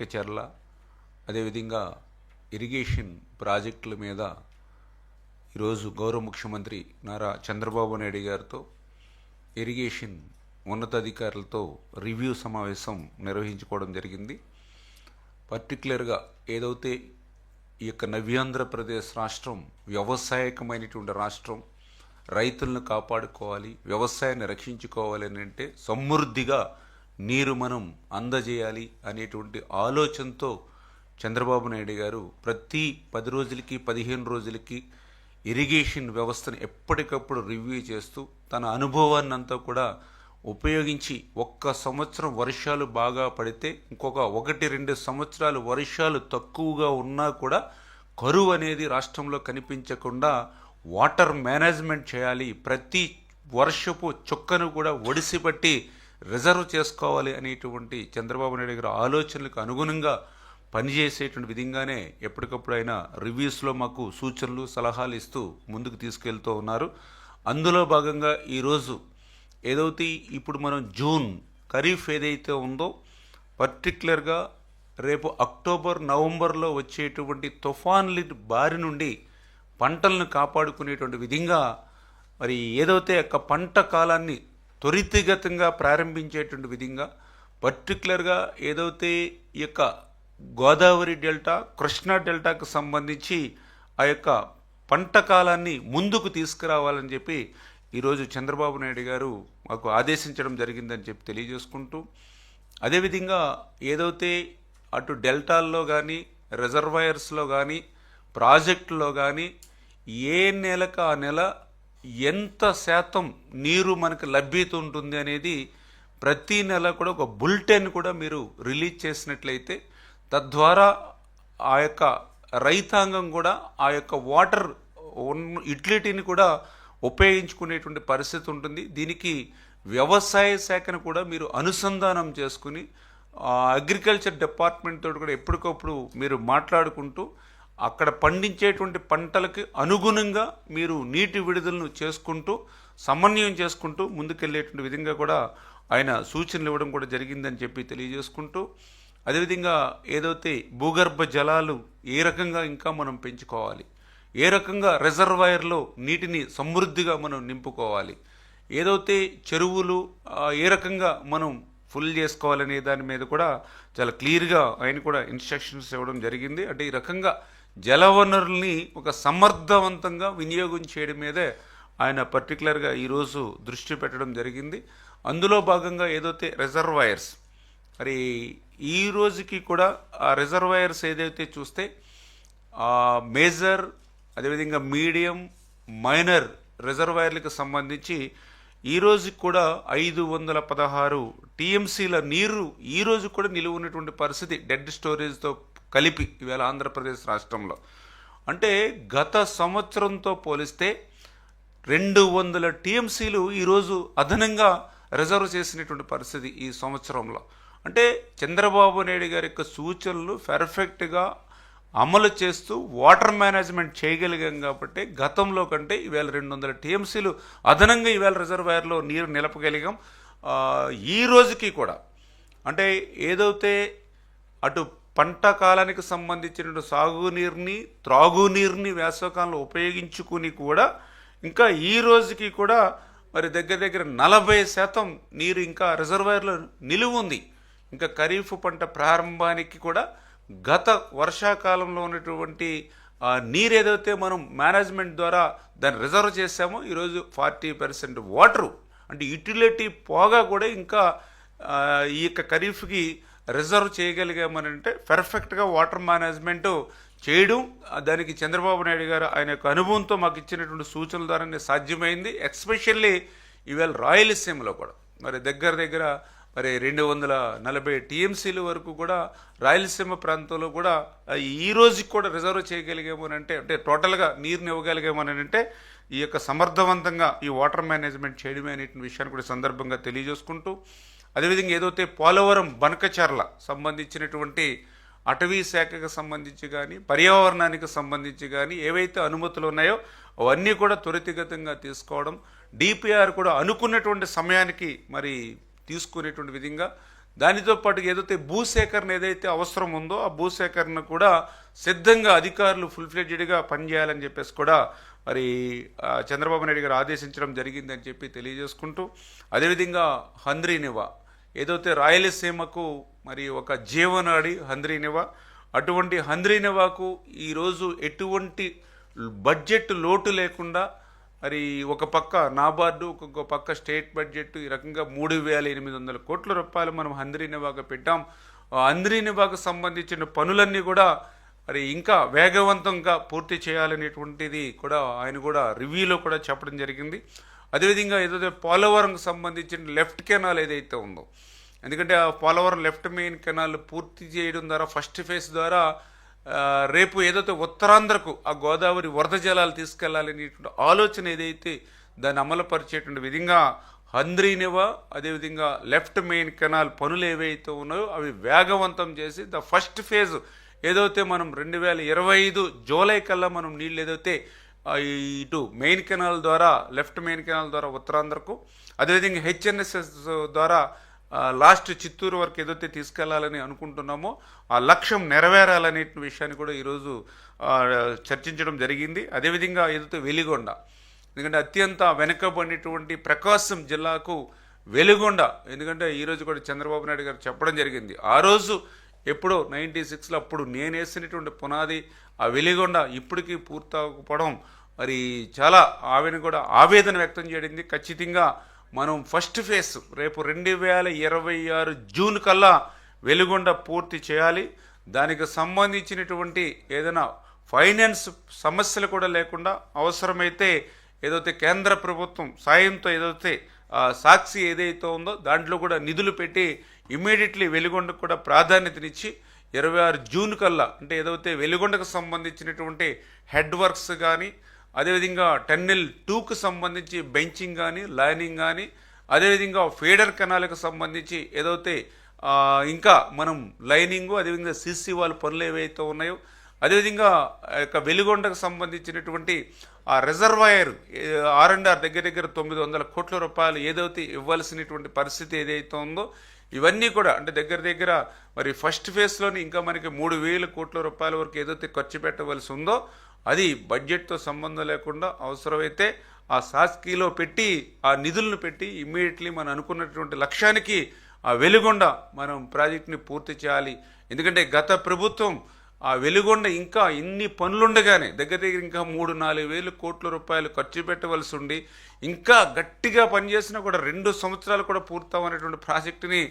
బనకచెర్ల, అదేవిధంగా ఇరిగేషన్ ప్రాజెక్టుల మీద ఈరోజు గౌరవ ముఖ్యమంత్రి నారా చంద్రబాబు నాయుడు గారితో ఇరిగేషన్ ఉన్నతాధికారులతో రివ్యూ సమావేశం నిర్వహించుకోవడం జరిగింది. పర్టికులర్గా ఏదైతే ఈ యొక్క నవ్యాంధ్రప్రదేశ్ రాష్ట్రం వ్యవసాయకమైనటువంటి రాష్ట్రం, రైతులను కాపాడుకోవాలి, వ్యవసాయాన్ని రక్షించుకోవాలి అని అంటే సమృద్ధిగా నీరు మనం అందజేయాలి అనేటువంటి ఆలోచనతో చంద్రబాబు నాయుడు గారు ప్రతి 10 రోజులకి 15 రోజులకి ఇరిగేషన్ వ్యవస్థను ఎప్పటికప్పుడు రివ్యూ చేస్తూ తన అనుభవాన్ని అంతా కూడా ఉపయోగించి ఒక్క సంవత్సరం వర్షాలు బాగా పడితే ఇంకొక 1-2 సంవత్సరాలు వర్షాలు తక్కువగా ఉన్నా కూడా కరువు అనేది రాష్ట్రంలో కనిపించకుండా వాటర్ మేనేజ్మెంట్ చేయాలి, ప్రతి వర్షపు చుక్కను కూడా ఒడిసిపట్టి రిజర్వ్ చేసుకోవాలి అనేటువంటి చంద్రబాబు నాయుడు గారి ఆలోచనలకు అనుగుణంగా పనిచేసేటువంటి విధంగానే ఎప్పటికప్పుడు ఆయన రివ్యూస్లో మాకు సూచనలు సలహాలు ఇస్తూ ముందుకు తీసుకెళ్తూ ఉన్నారు. అందులో భాగంగా ఈరోజు ఏదైతే ఇప్పుడు మనం జూన్ ఖరీఫ్ ఏదైతే ఉందో పర్టికులర్గా రేపు అక్టోబర్ నవంబర్లో వచ్చేటువంటి తుఫాన్ల బారి నుండి పంటలను కాపాడుకునేటువంటి విధంగా మరి ఏదైతే యొక్క పంట కాలాన్ని త్వరితగతంగా ప్రారంభించేటువంటి విధంగా పర్టికులర్గా ఏదైతే ఈ యొక్క గోదావరి డెల్టా, కృష్ణా డెల్టాకు సంబంధించి ఆ యొక్క పంట కాలాన్ని ముందుకు తీసుకురావాలని చెప్పి ఈరోజు చంద్రబాబు నాయుడు గారు మాకు ఆదేశించడం జరిగిందని చెప్పి తెలియజేసుకుంటూ, అదేవిధంగా ఏదైతే అటు డెల్టాల్లో కానీ రిజర్వాయర్స్లో కానీ ప్రాజెక్టులో కానీ ఏ నెలకు ఆ నెల ఎంత శాతం నీరు మనకు లభ్యత ఉంటుంది అనేది ప్రతి నెల కూడా ఒక బులెటిన్ కూడా మీరు రిలీజ్ చేసినట్లయితే తద్వారా ఆ యొక్క రైతాంగం కూడా ఆ యొక్క వాటర్ యుటిలిటీని కూడా ఉపయోగించుకునేటువంటి పరిస్థితి ఉంటుంది. దీనికి వ్యవసాయ శాఖను కూడా మీరు అనుసంధానం చేసుకుని అగ్రికల్చర్ డిపార్ట్మెంట్ తోటి కూడా ఎప్పటికప్పుడు మీరు మాట్లాడుకుంటూ అక్కడ పండించేటువంటి పంటలకు అనుగుణంగా మీరు నీటి విడుదలను చేసుకుంటూ సమన్వయం చేసుకుంటూ ముందుకెళ్ళేటువంటి విధంగా కూడా ఆయన సూచనలు ఇవ్వడం కూడా జరిగిందని చెప్పి తెలియజేసుకుంటూ, అదేవిధంగా ఏదైతే భూగర్భ జలాలు ఏ రకంగా ఇంకా మనం పెంచుకోవాలి, ఏ రకంగా రిజర్వాయర్లో నీటిని సమృద్ధిగా మనం నింపుకోవాలి, ఏదైతే చెరువులు ఏ రకంగా మనం ఫుల్ చేసుకోవాలనే దాని మీద కూడా చాలా క్లియర్గా ఆయన కూడా ఇన్స్ట్రక్షన్స్ ఇవ్వడం జరిగింది. అంటే ఈ రకంగా జలవనరుల్ని ఒక సమర్థవంతంగా వినియోగం చేయడం మీదే ఆయన పర్టికులర్గా ఈరోజు దృష్టి పెట్టడం జరిగింది. అందులో భాగంగా ఏదైతే రిజర్వాయర్స్, మరి ఈ రోజుకి కూడా ఆ రిజర్వాయర్స్ ఏదైతే చూస్తే మేజర్, అదేవిధంగా మీడియం, మైనర్ రిజర్వాయర్లకు సంబంధించి ఈ రోజుకి కూడా 516 టీఎంసీల నీరు ఈ రోజు కూడా నిలువ ఉన్నటువంటి పరిస్థితి డెడ్ స్టోరేజ్తో కలిపి ఇవాళ ఆంధ్రప్రదేశ్ రాష్ట్రంలో. అంటే గత సంవత్సరంతో పోలిస్తే 200 టీఎంసీలు ఈరోజు అదనంగా రిజర్వ్ చేసినటువంటి పరిస్థితి ఈ సంవత్సరంలో. అంటే చంద్రబాబు నాయుడు గారి యొక్క సూచనలు పర్ఫెక్ట్గా అమలు చేస్తూ వాటర్ మేనేజ్మెంట్ చేయగలిగాం కాబట్టి గతంలో కంటే ఈవేళ 200 టీఎంసీలు అదనంగా ఈవేళ రిజర్వాయర్లో నీరు నిలపగలిగాం. ఈ రోజుకి కూడా అంటే ఏదైతే అటు పంట కాలానికి సంబంధించిన సాగునీరుని, త్రాగునీరుని వేసవకాలంలో ఉపయోగించుకుని కూడా ఇంకా ఈ రోజుకి కూడా మరి దగ్గర 40% నీరు ఇంకా రిజర్వాయర్లో నిలువ ఉంది. ఇంకా ఖరీఫ్ పంట ప్రారంభానికి కూడా గత వర్షాకాలంలో ఉన్నటువంటి నీరు ఏదైతే మనం మేనేజ్మెంట్ ద్వారా దాన్ని రిజర్వ్ చేసామో ఈరోజు 40% వాటరు అంటే యుటిలిటీ పోగా కూడా ఇంకా ఈ యొక్క ఖరీఫ్కి రిజర్వ్ చేయగలిగామని అంటే పర్ఫెక్ట్గా వాటర్ మేనేజ్మెంట్ చేయడం, దానికి చంద్రబాబు నాయుడు గారు ఆయన యొక్క అనుభవంతో మాకు ఇచ్చినటువంటి సూచనల ద్వారానే సాధ్యమైంది. ఎస్పెషల్లీ ఈవేళ రాయలసీమలో కూడా మరి దగ్గర మరి 240 టీఎంసీల వరకు కూడా రాయలసీమ ప్రాంతంలో కూడా ఈ రోజుకి కూడా రిజర్వ్ చేయగలిగామని అంటే టోటల్గా నీరుని ఇవ్వగలిగామని అంటే ఈ యొక్క సమర్థవంతంగా ఈ వాటర్ మేనేజ్మెంట్ చేయడమే అనేటువంటి విషయాన్ని కూడా సందర్భంగా తెలియజేసుకుంటూ, అదేవిధంగా ఏదైతే పోలవరం బనకచెర్ల సంబంధించినటువంటి అటవీ శాఖకు సంబంధించి కానీ పర్యావరణానికి సంబంధించి కానీ ఏవైతే అనుమతులు ఉన్నాయో అవన్నీ కూడా త్వరితగతంగా తీసుకోవడం, డిపిఆర్ కూడా అనుకున్నటువంటి సమయానికి మరి తీసుకునేటువంటి విధంగా దానితో పాటు ఏదైతే భూసేకరణ ఏదైతే అవసరం ఉందో ఆ భూసేకరణ కూడా సిద్ధంగా అధికారులు ఫుల్ ఫ్లెడ్జెడ్గా పనిచేయాలని చెప్పేసి కూడా మరి చంద్రబాబు నాయుడు గారు ఆదేశించడం జరిగిందని చెప్పి తెలియజేసుకుంటూ, అదేవిధంగా హంద్రీనివా ఏదైతే రాయలసీమకు మరి ఒక జీవనాడి హంద్రీనివా, అటువంటి హంద్రీనివాకు ఈరోజు ఎటువంటి బడ్జెట్ లోటు లేకుండా మరి ఒక పక్క నాబార్డు ఒక పక్క స్టేట్ బడ్జెట్ ఈ రకంగా 3,800 కోట్ల రూపాయలు మనం హంద్రీనివాకు పెట్టాం. హంద్రీనివాకు సంబంధించిన పనులన్నీ కూడా మరి ఇంకా వేగవంతంగా పూర్తి చేయాలనేటువంటిది కూడా ఆయన కూడా రివ్యూలో కూడా చెప్పడం జరిగింది. అదేవిధంగా ఏదైతే పోలవరంకు సంబంధించిన లెఫ్ట్ కెనాల్ ఏదైతే ఉందో, ఎందుకంటే ఆ పోలవరం లెఫ్ట్ మెయిన్ కెనాల్ పూర్తి చేయడం ద్వారా ఫస్ట్ ఫేజ్ ద్వారా రేపు ఏదైతే ఉత్తరాంధ్రకు ఆ గోదావరి వరద జలాలు తీసుకెళ్లాలనేటువంటి ఆలోచన ఏదైతే దాన్ని అమలుపరిచేటువంటి విధంగా హంద్రీనివా అదేవిధంగా లెఫ్ట్ మెయిన్ కెనాల్ పనులు ఏవైతే ఉన్నాయో అవి వేగవంతం చేసి ద ఫస్ట్ ఫేజ్ ఏదైతే మనం 2025 జూలై కల్లా మనం నీళ్ళు ఏదైతే ఇటు మెయిన్ కెనాల్ ద్వారా లెఫ్ట్ మెయిన్ కెనాల్ ద్వారా ఉత్తరాంధ్రకు, అదేవిధంగా హెచ్ఎన్ఎస్ఎస్ ద్వారా లాస్ట్ చిత్తూరు వరకు ఏదైతే తీసుకెళ్లాలని అనుకుంటున్నామో ఆ లక్ష్యం నెరవేరాలనే విషయాన్ని కూడా ఈరోజు చర్చించడం జరిగింది. అదేవిధంగా ఏదైతే వెలిగొండ, ఎందుకంటే అత్యంత వెనుకబడినటువంటి ప్రకాశం జిల్లాకు వెలిగొండ, ఎందుకంటే ఈరోజు కూడా చంద్రబాబు నాయుడు గారు చెప్పడం జరిగింది, ఆ రోజు ఎప్పుడో 96లో అప్పుడు నేను వేసినటువంటి పునాది ఆ వెలిగొండ ఇప్పటికీ పూర్తవకపోవడం మరి చాలా ఆవేదన వ్యక్తం చేయడింది. ఖచ్చితంగా మనం ఫస్ట్ ఫేజ్ రేపు 2026 జూన్ కల్లా వెలిగొండ పూర్తి చేయాలి. దానికి సంబంధించినటువంటి ఏదైనా ఫైనాన్స్ సమస్యలు కూడా లేకుండా అవసరమైతే ఏదైతే కేంద్ర ప్రభుత్వం సాయంతో ఏదైతే సాక్షి ఏదైతే ఉందో దాంట్లో కూడా నిధులు పెట్టి ఇమ్మీడియట్లీ వెలిగొండకు కూడా ప్రాధాన్యతనిచ్చి 26 జూన్ కల్లా అంటే ఏదైతే వెలిగొండకు సంబంధించినటువంటి హెడ్ వర్క్స్ కానీ, అదేవిధంగా టన్నెల్ 2కు సంబంధించి బెంచింగ్ కానీ లైనింగ్ కానీ, అదేవిధంగా ఫీడర్ కెనాల్కి సంబంధించి ఏదైతే ఇంకా మనం లైనింగు అదేవిధంగా సిసి వాళ్ళ పనులు ఏవైతే ఉన్నాయో, అదేవిధంగా వెలిగొండకు సంబంధించినటువంటి ఆ రిజర్వాయర్ R&R దగ్గర 900 కోట్ల రూపాయలు ఏదైతే ఇవ్వాల్సినటువంటి పరిస్థితి ఏదైతే ఉందో ఇవన్నీ కూడా అంటే దగ్గర మరి ఫస్ట్ ఫేజ్లోని ఇంకా మనకి 3,000 కోట్ల రూపాయల వరకు ఏదైతే ఖర్చు పెట్టవలసి ఉందో అది బడ్జెట్తో సంబంధం లేకుండా అవసరమైతే ఆ సాస్కీలో పెట్టి ఆ నిధులను పెట్టి ఇమ్మీడియట్లీ మనం అనుకున్నటువంటి లక్ష్యానికి ఆ వెలిగొండ మనం ప్రాజెక్ట్ని పూర్తి చేయాలి. ఎందుకంటే గత ప్రభుత్వం ఆ వెలిగొండ ఇంకా ఇన్ని పనులుండగానే దగ్గర ఇంకా 3-4 వేల కోట్ల రూపాయలు ఖర్చు పెట్టవలసి ఉండి ఇంకా గట్టిగా పనిచేసినా కూడా 2 సంవత్సరాలు కూడా పూర్తవనేటువంటి ప్రాజెక్టుని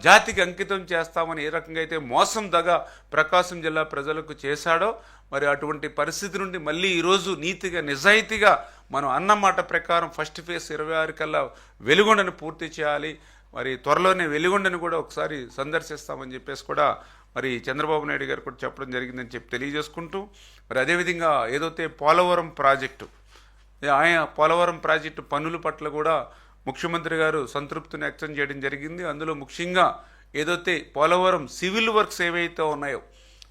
జాతికి అంకితం చేస్తామని ఏ రకంగా అయితే మోసం దగా ప్రకాశం జిల్లా ప్రజలకు చేశాడో మరి అటువంటి పరిస్థితి నుండి మళ్ళీ ఈరోజు నీతిగా నిజాయితీగా మనం అన్నమాట ప్రకారం ఫస్ట్ ఫేజ్ 26 కల్లా వెలిగొండను పూర్తి చేయాలి. మరి త్వరలోనే వెలిగొండను కూడా ఒకసారి సందర్శిస్తామని చెప్పేసి కూడా మరి చంద్రబాబు నాయుడు గారు కూడా చెప్పడం జరిగిందని చెప్పి తెలియజేసుకుంటూ, మరి అదేవిధంగా ఏదైతే పోలవరం ప్రాజెక్టు పనుల పట్ల కూడా ముఖ్యమంత్రి గారు సంతృప్తిని వ్యక్తం చేయడం జరిగింది. అందులో ముఖ్యంగా ఏదైతే పోలవరం సివిల్ వర్క్స్ ఏవైతే ఉన్నాయో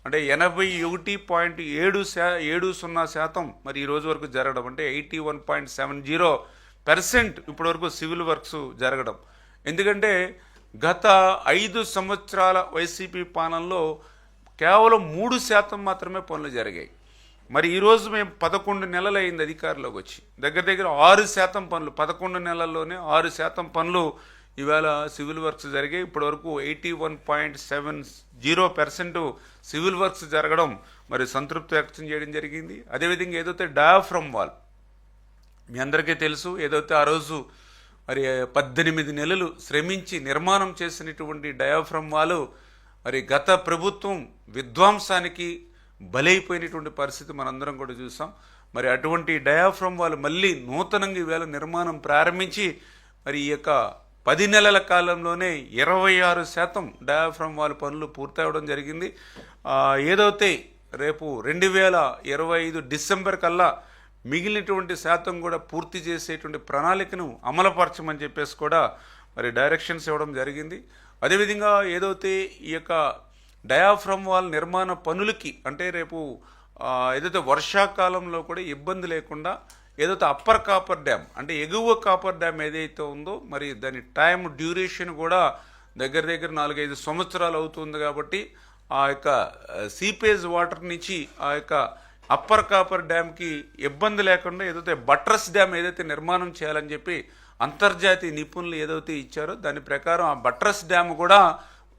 అంటే 81.70% మరి ఈ రోజు వరకు జరగడం అంటే 81.70% ఇప్పటి వరకు సివిల్ వర్క్స్ జరగడం. ఎందుకంటే గత 5 సంవత్సరాల వైసీపీ పాలనలో కేవలం 3% మాత్రమే పనులు జరిగాయి. మరి ఈరోజు మేము 11 నెలలు అయింది అధికారంలోకి వచ్చి దగ్గర 6% పనులు 11 నెలల్లోనే 6% పనులు ఇవాళ సివిల్ వర్క్స్ జరిగాయి. ఇప్పటి వరకు 81.70% సివిల్ వర్క్స్ జరగడం మరి సంతృప్తి వ్యక్తం చేయడం జరిగింది. అదేవిధంగా ఏదైతే డయాఫ్రమ్ వాల్ మీ అందరికీ తెలుసు, ఏదైతే ఆ రోజు మరి 18 నెలలు శ్రమించి నిర్మాణం చేసినటువంటి డయాఫ్రమ్ వాల్ మరి గత ప్రభుత్వం విధ్వంసానికి బలైపోయినటువంటి పరిస్థితి మనందరం కూడా చూసాం. మరి అటువంటి డయాఫ్రమ్ వాల్ మళ్ళీ నూతనంగా ఈవేళ నిర్మాణం ప్రారంభించి మరి ఈ యొక్క 10 నెలల కాలంలోనే 26% డయాఫ్రమ్ వాల్ పనులు పూర్తవడం జరిగింది. ఏదైతే రేపు 2025 డిసెంబర్ కల్లా మిగిలినటువంటి శాతం కూడా పూర్తి చేసేటువంటి ప్రణాళికను అమలుపరచమని చెప్పేసి కూడా మరి డైరెక్షన్స్ ఇవ్వడం జరిగింది. అదేవిధంగా ఏదైతే ఈ యొక్క డయాఫ్రమ్ వాల్ నిర్మాణ పనులకి అంటే రేపు ఏదైతే వర్షాకాలంలో కూడా ఇబ్బంది లేకుండా ఏదైతే అప్పర్ కాపర్ డ్యామ్ అంటే ఎగువ కాపర్ డ్యామ్ ఏదైతే ఉందో మరి దాని టైం డ్యూరేషన్ కూడా దగ్గర దగ్గర 4-5 సంవత్సరాలు అవుతుంది. కాబట్టి ఆ యొక్క సీపేజ్ వాటర్ నుంచి ఆ యొక్క అప్పర్ కాపర్ డ్యామ్కి ఇబ్బంది లేకుండా ఏదైతే బట్రస్ డ్యామ్ ఏదైతే నిర్మాణం చేయాలని చెప్పి అంతర్జాతీయ నిపుణులు ఏదైతే ఇచ్చారో దాని ప్రకారం ఆ బట్రస్ డ్యామ్ కూడా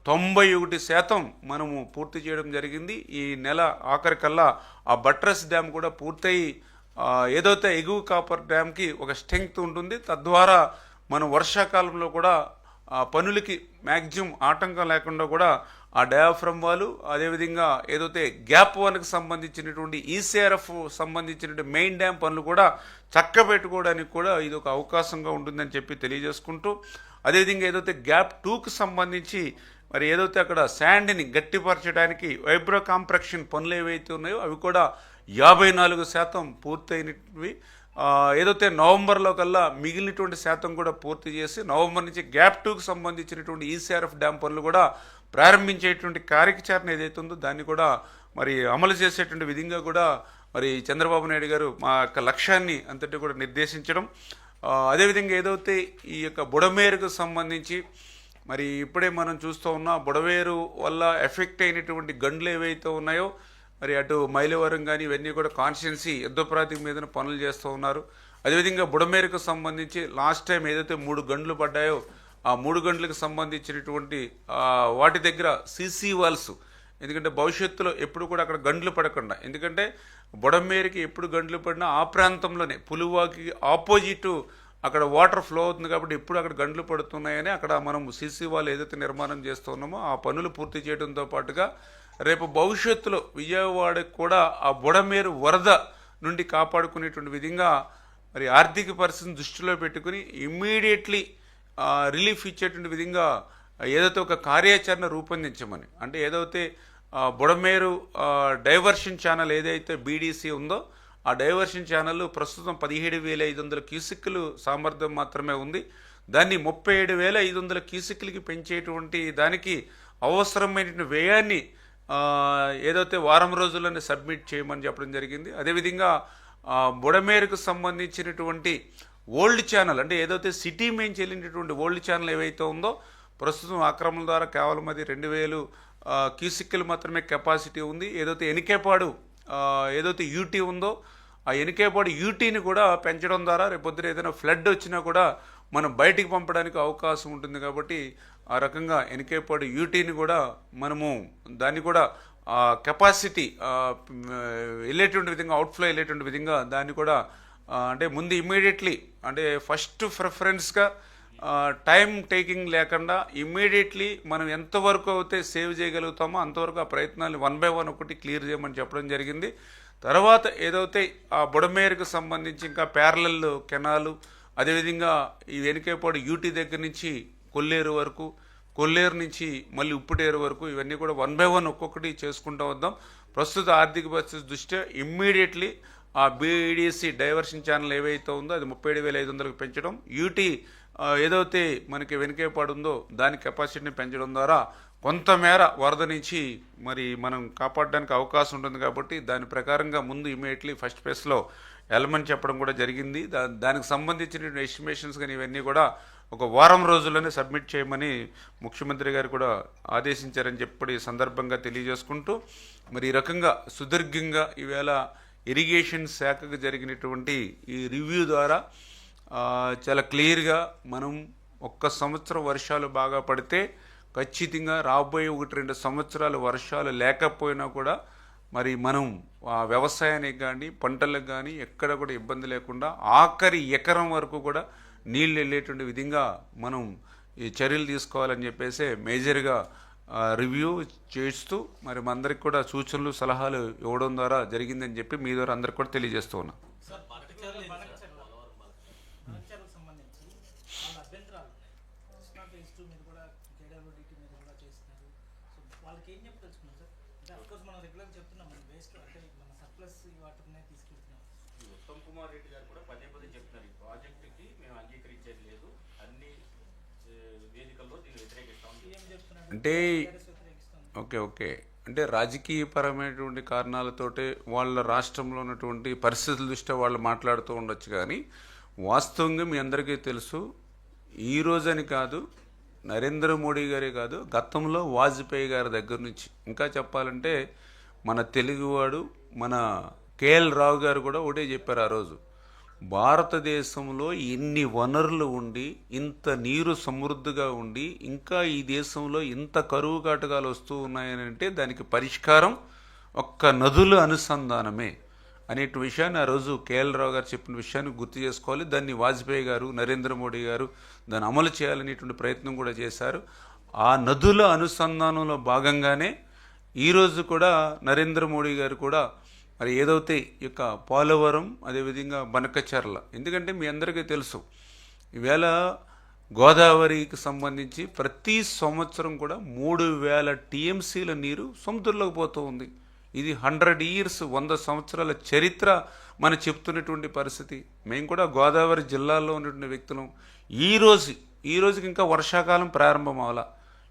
91% మనము పూర్తి చేయడం జరిగింది. ఈ నెల ఆఖరికల్లా ఆ బట్రస్ డ్యామ్ కూడా పూర్తయి ఏదైతే ఎగువ కాపర్ డ్యామ్కి ఒక స్ట్రెంగ్త్ ఉంటుంది. తద్వారా మనం వర్షాకాలంలో కూడా పనులకి మ్యాక్సిమం ఆటంకం లేకుండా కూడా ఆ డయాఫ్రమ్ వాళ్ళు, అదేవిధంగా ఏదైతే గ్యాప్ 1కి సంబంధించినటువంటి ఈసీఆర్ఎఫ్ సంబంధించినటువంటి మెయిన్ డ్యామ్ పనులు కూడా చక్కబెట్టుకోవడానికి కూడా ఇది ఒక అవకాశంగా ఉంటుందని చెప్పి తెలియజేసుకుంటూ, అదేవిధంగా ఏదైతే గ్యాప్ 2కి సంబంధించి మరి ఏదైతే అక్కడ శాండ్ని గట్టిపరచడానికి వైబ్రో కాంప్రెక్షన్ పనులు ఏవైతే ఉన్నాయో అవి కూడా 54% పూర్తయినవి. ఏదైతే నవంబర్లో కల్లా మిగిలినటువంటి శాతం కూడా పూర్తి చేసి నవంబర్ నుంచి గ్యాప్ 2కి సంబంధించినటువంటి ఈసీఆర్ఎఫ్ డ్యామ్ పనులు కూడా ప్రారంభించేటువంటి కార్యాచరణ ఏదైతే ఉందో దాన్ని కూడా మరి అమలు చేసేటువంటి విధంగా కూడా మరి చంద్రబాబు నాయుడు గారు మా యొక్క లక్ష్యాన్ని అంతటి కూడా నిర్దేశించడం. అదేవిధంగా ఏదైతే ఈ యొక్క బుడమేరుకు సంబంధించి మరి ఇప్పుడే మనం చూస్తూ ఉన్నాం, బుడవేరు వల్ల ఎఫెక్ట్ అయినటువంటి గండ్లు ఏవైతే ఉన్నాయో మరి అటు మైలవరం కానీ ఇవన్నీ కూడా కాన్స్టిట్యున్సీ యుద్ధ ప్రాతిపదిక మీద పనులు చేస్తూ ఉన్నారు. అదేవిధంగా బుడమేరుకు సంబంధించి లాస్ట్ టైం ఏదైతే 3 గంటలు పడ్డాయో ఆ 3 గంటలకు సంబంధించినటువంటి వాటి దగ్గర సీసీ వాల్స్, ఎందుకంటే భవిష్యత్తులో ఎప్పుడు కూడా అక్కడ గంటలు పడకుండా, ఎందుకంటే బుడమేరుకి ఎప్పుడు గంటలు పడినా ఆ ప్రాంతంలోనే పులువాకి ఆపోజిట్ అక్కడ వాటర్ ఫ్లో అవుతుంది కాబట్టి ఎప్పుడు అక్కడ గంటలు పడుతున్నాయని అక్కడ మనం సీసీ వాల్ ఏదైతే నిర్మాణం చేస్తున్నామో ఆ పనులు పూర్తి చేయడంతో పాటుగా రేపు భవిష్యత్తులో విజయవాడకు కూడా ఆ బుడమేరు వరద నుండి కాపాడుకునేటువంటి విధంగా మరి ఆర్థిక పరిస్థితిని దృష్టిలో పెట్టుకుని ఇమ్మీడియట్లీ రిలీఫ్ ఇచ్చేటువంటి విధంగా ఏదైతే ఒక కార్యాచరణ రూపొందించమని, అంటే ఏదైతే బుడమేరు డైవర్షన్ ఛానల్ ఏదైతే బీడీసీ ఉందో ఆ డైవర్షన్ ఛానల్ ప్రస్తుతం 17,500 క్యూసిక్లు సామర్థ్యం మాత్రమే ఉంది. దాన్ని 37,500 క్యూసిక్లకి పెంచేటువంటి దానికి అవసరమైన వ్యయాన్ని ఏదైతే వారం రోజుల్లోనే సబ్మిట్ చేయమని చెప్పడం జరిగింది. అదేవిధంగా బుడమేరుకు సంబంధించినటువంటి ఓల్డ్ ఛానల్, అంటే ఏదైతే సిటీ మెయిన్ చెల్లినటువంటి ఓల్డ్ ఛానల్ ఏవైతే ఉందో ప్రస్తుతం ఆక్రమణ ద్వారా కేవలం అది 2,000 క్యూసిక్లు మాత్రమే కెపాసిటీ ఉంది. ఏదైతే ఎనికేపాడు ఏదైతే యూటీ ఉందో ఆ ఎనికేపాడు యూటీని కూడా పెంచడం ద్వారా రేపొద్దున ఏదైనా ఫ్లడ్ వచ్చినా కూడా మనం బయటికి పంపడానికి అవకాశం ఉంటుంది. కాబట్టి ఆ రకంగా ఎనికేపాడు యూటీని కూడా మనము దాన్ని కూడా కెపాసిటీ వెళ్ళేటువంటి విధంగా, అవుట్ఫ్లో వెళ్ళేటువంటి విధంగా దాన్ని కూడా అంటే ముందు ఇమ్మీడియట్లీ అంటే ఫస్ట్ ప్రిఫరెన్స్గా టైం టేకింగ్ లేకుండా ఇమ్మీడియట్లీ మనం ఎంతవరకు అయితే సేవ్ చేయగలుగుతామో అంతవరకు ఆ ప్రయత్నాలు 1 by 1 ఒకటి క్లియర్ చేయమని చెప్పడం జరిగింది. తర్వాత ఏదైతే ఆ బుడమేరుకు సంబంధించి ఇంకా ప్యారలల్ కెనాలు, అదేవిధంగా ఈ వెనుకేపాడు యూటీ దగ్గర నుంచి కొల్లేరు వరకు, కొల్లేరు నుంచి మళ్ళీ ఉప్పుటేరు వరకు ఇవన్నీ కూడా 1 by 1 ఒక్కొక్కటి చేసుకుంటూ వద్దాం. ప్రస్తుత ఆర్థిక పరిస్థితి దృష్ట్యా ఇమ్మీడియట్లీ ఆ బీడీసీ డైవర్షన్ ఛానల్ ఏవైతే ఉందో అది 37,500కి పెంచడం, యూటీ ఏదైతే మనకి వెనుకేపాడు ఉందో దాని కెపాసిటీని పెంచడం ద్వారా కొంతమేర వరద నుంచి మరి మనం కాపాడడానికి అవకాశం ఉంటుంది. కాబట్టి దాని ప్రకారంగా ముందు ఇమీడియట్లీ ఫస్ట్ ఫేజ్లో వెళ్ళమని చెప్పడం కూడా జరిగింది. దానికి సంబంధించిన ఎస్టిమేషన్స్ కానీ ఇవన్నీ కూడా ఒక వారం రోజుల్లోనే సబ్మిట్ చేయమని ముఖ్యమంత్రి గారు కూడా ఆదేశించారని చెప్పి సందర్భంగా తెలియజేసుకుంటూ, మరి ఈ రకంగా సుదీర్ఘంగా ఈవేళ ఇరిగేషన్ శాఖకు జరిగినటువంటి ఈ రివ్యూ ద్వారా చాలా క్లియర్గా మనం 1 సంవత్సరం వర్షాలు బాగా పడితే ఖచ్చితంగా రాబోయే 1-2 సంవత్సరాలు వర్షాలు లేకపోయినా కూడా మరి మనం వ్యవసాయానికి కానీ పంటలకు కానీ ఎక్కడ కూడా ఇబ్బంది లేకుండా ఆఖరి ఎకరం వరకు కూడా నీళ్ళు వెళ్ళేటువంటి విధంగా మనం ఈ చర్యలు తీసుకోవాలని చెప్పేసి మేజర్గా రివ్యూ చేస్తూ మరి మా అందరికి కూడా సూచనలు సలహాలు ఇవ్వడం ద్వారా జరిగిందని చెప్పి మీ ద్వారా అందరికి కూడా తెలియజేస్తూ ఉన్నాం. ఉత్తమ్ కుమార్ రెడ్డి గారు కూడా పదే చెప్తున్నారు ఈ ప్రాజెక్టుకి మేము అంగీకరించేది లేదు, అన్ని వేదికల్లో దీన్ని వ్యతిరేకిస్తాం అంటే ఓకే అంటే రాజకీయపరమైనటువంటి కారణాలతోటే వాళ్ళ రాష్ట్రంలో ఉన్నటువంటి పరిస్థితుల దృష్ట్యా వాళ్ళు మాట్లాడుతూ ఉండొచ్చు. కానీ వాస్తవంగా మీ అందరికీ తెలుసు, ఈరోజని కాదు నరేంద్ర మోడీ గారే కాదు, గతంలో వాజ్పేయి గారి దగ్గర నుంచి ఇంకా చెప్పాలంటే మన తెలుగువాడు మన కేఎల్ రావు గారు కూడా ఒకటే చెప్పారు ఆ రోజు. భారతదేశంలో ఇన్ని వనరులు ఉండి, ఇంత నీరు సమృద్ధిగా ఉండి, ఇంకా ఈ దేశంలో ఇంత కరువు కాటకాలు వస్తూ ఉన్నాయని అంటే దానికి పరిష్కారం ఒక్క నదుల అనుసంధానమే అనే విషయాన్ని ఆ రోజు కేఎల్ రావు గారు చెప్పిన విషయాన్ని గుర్తు చేసుకోవాలి. దాన్ని వాజ్పేయి గారు, నరేంద్ర మోడీ గారు దాన్ని అమలు చేయాలనేటువంటి ప్రయత్నం కూడా చేశారు. ఆ నదుల అనుసంధానంలో భాగంగానే ఈరోజు కూడా నరేంద్ర మోడీ గారు కూడా మరి ఏదైతే ఈ యొక్క పోలవరం, అదేవిధంగా బనకచర్ల, ఎందుకంటే మీ అందరికీ తెలుసు ఈవేళ గోదావరికి సంబంధించి ప్రతి సంవత్సరం కూడా 3000 టీఎంసీల నీరు సముద్రంలోకి పోతూ ఉంది. ఇది 100 years 100 సంవత్సరాల చరిత్ర మనం చెప్తున్నటువంటి పరిస్థితి. మేము కూడా గోదావరి జిల్లాలో ఉన్నటువంటి వ్యక్తులం. ఈ రోజుకి ఇంకా వర్షాకాలం ప్రారంభం అవ్వాల,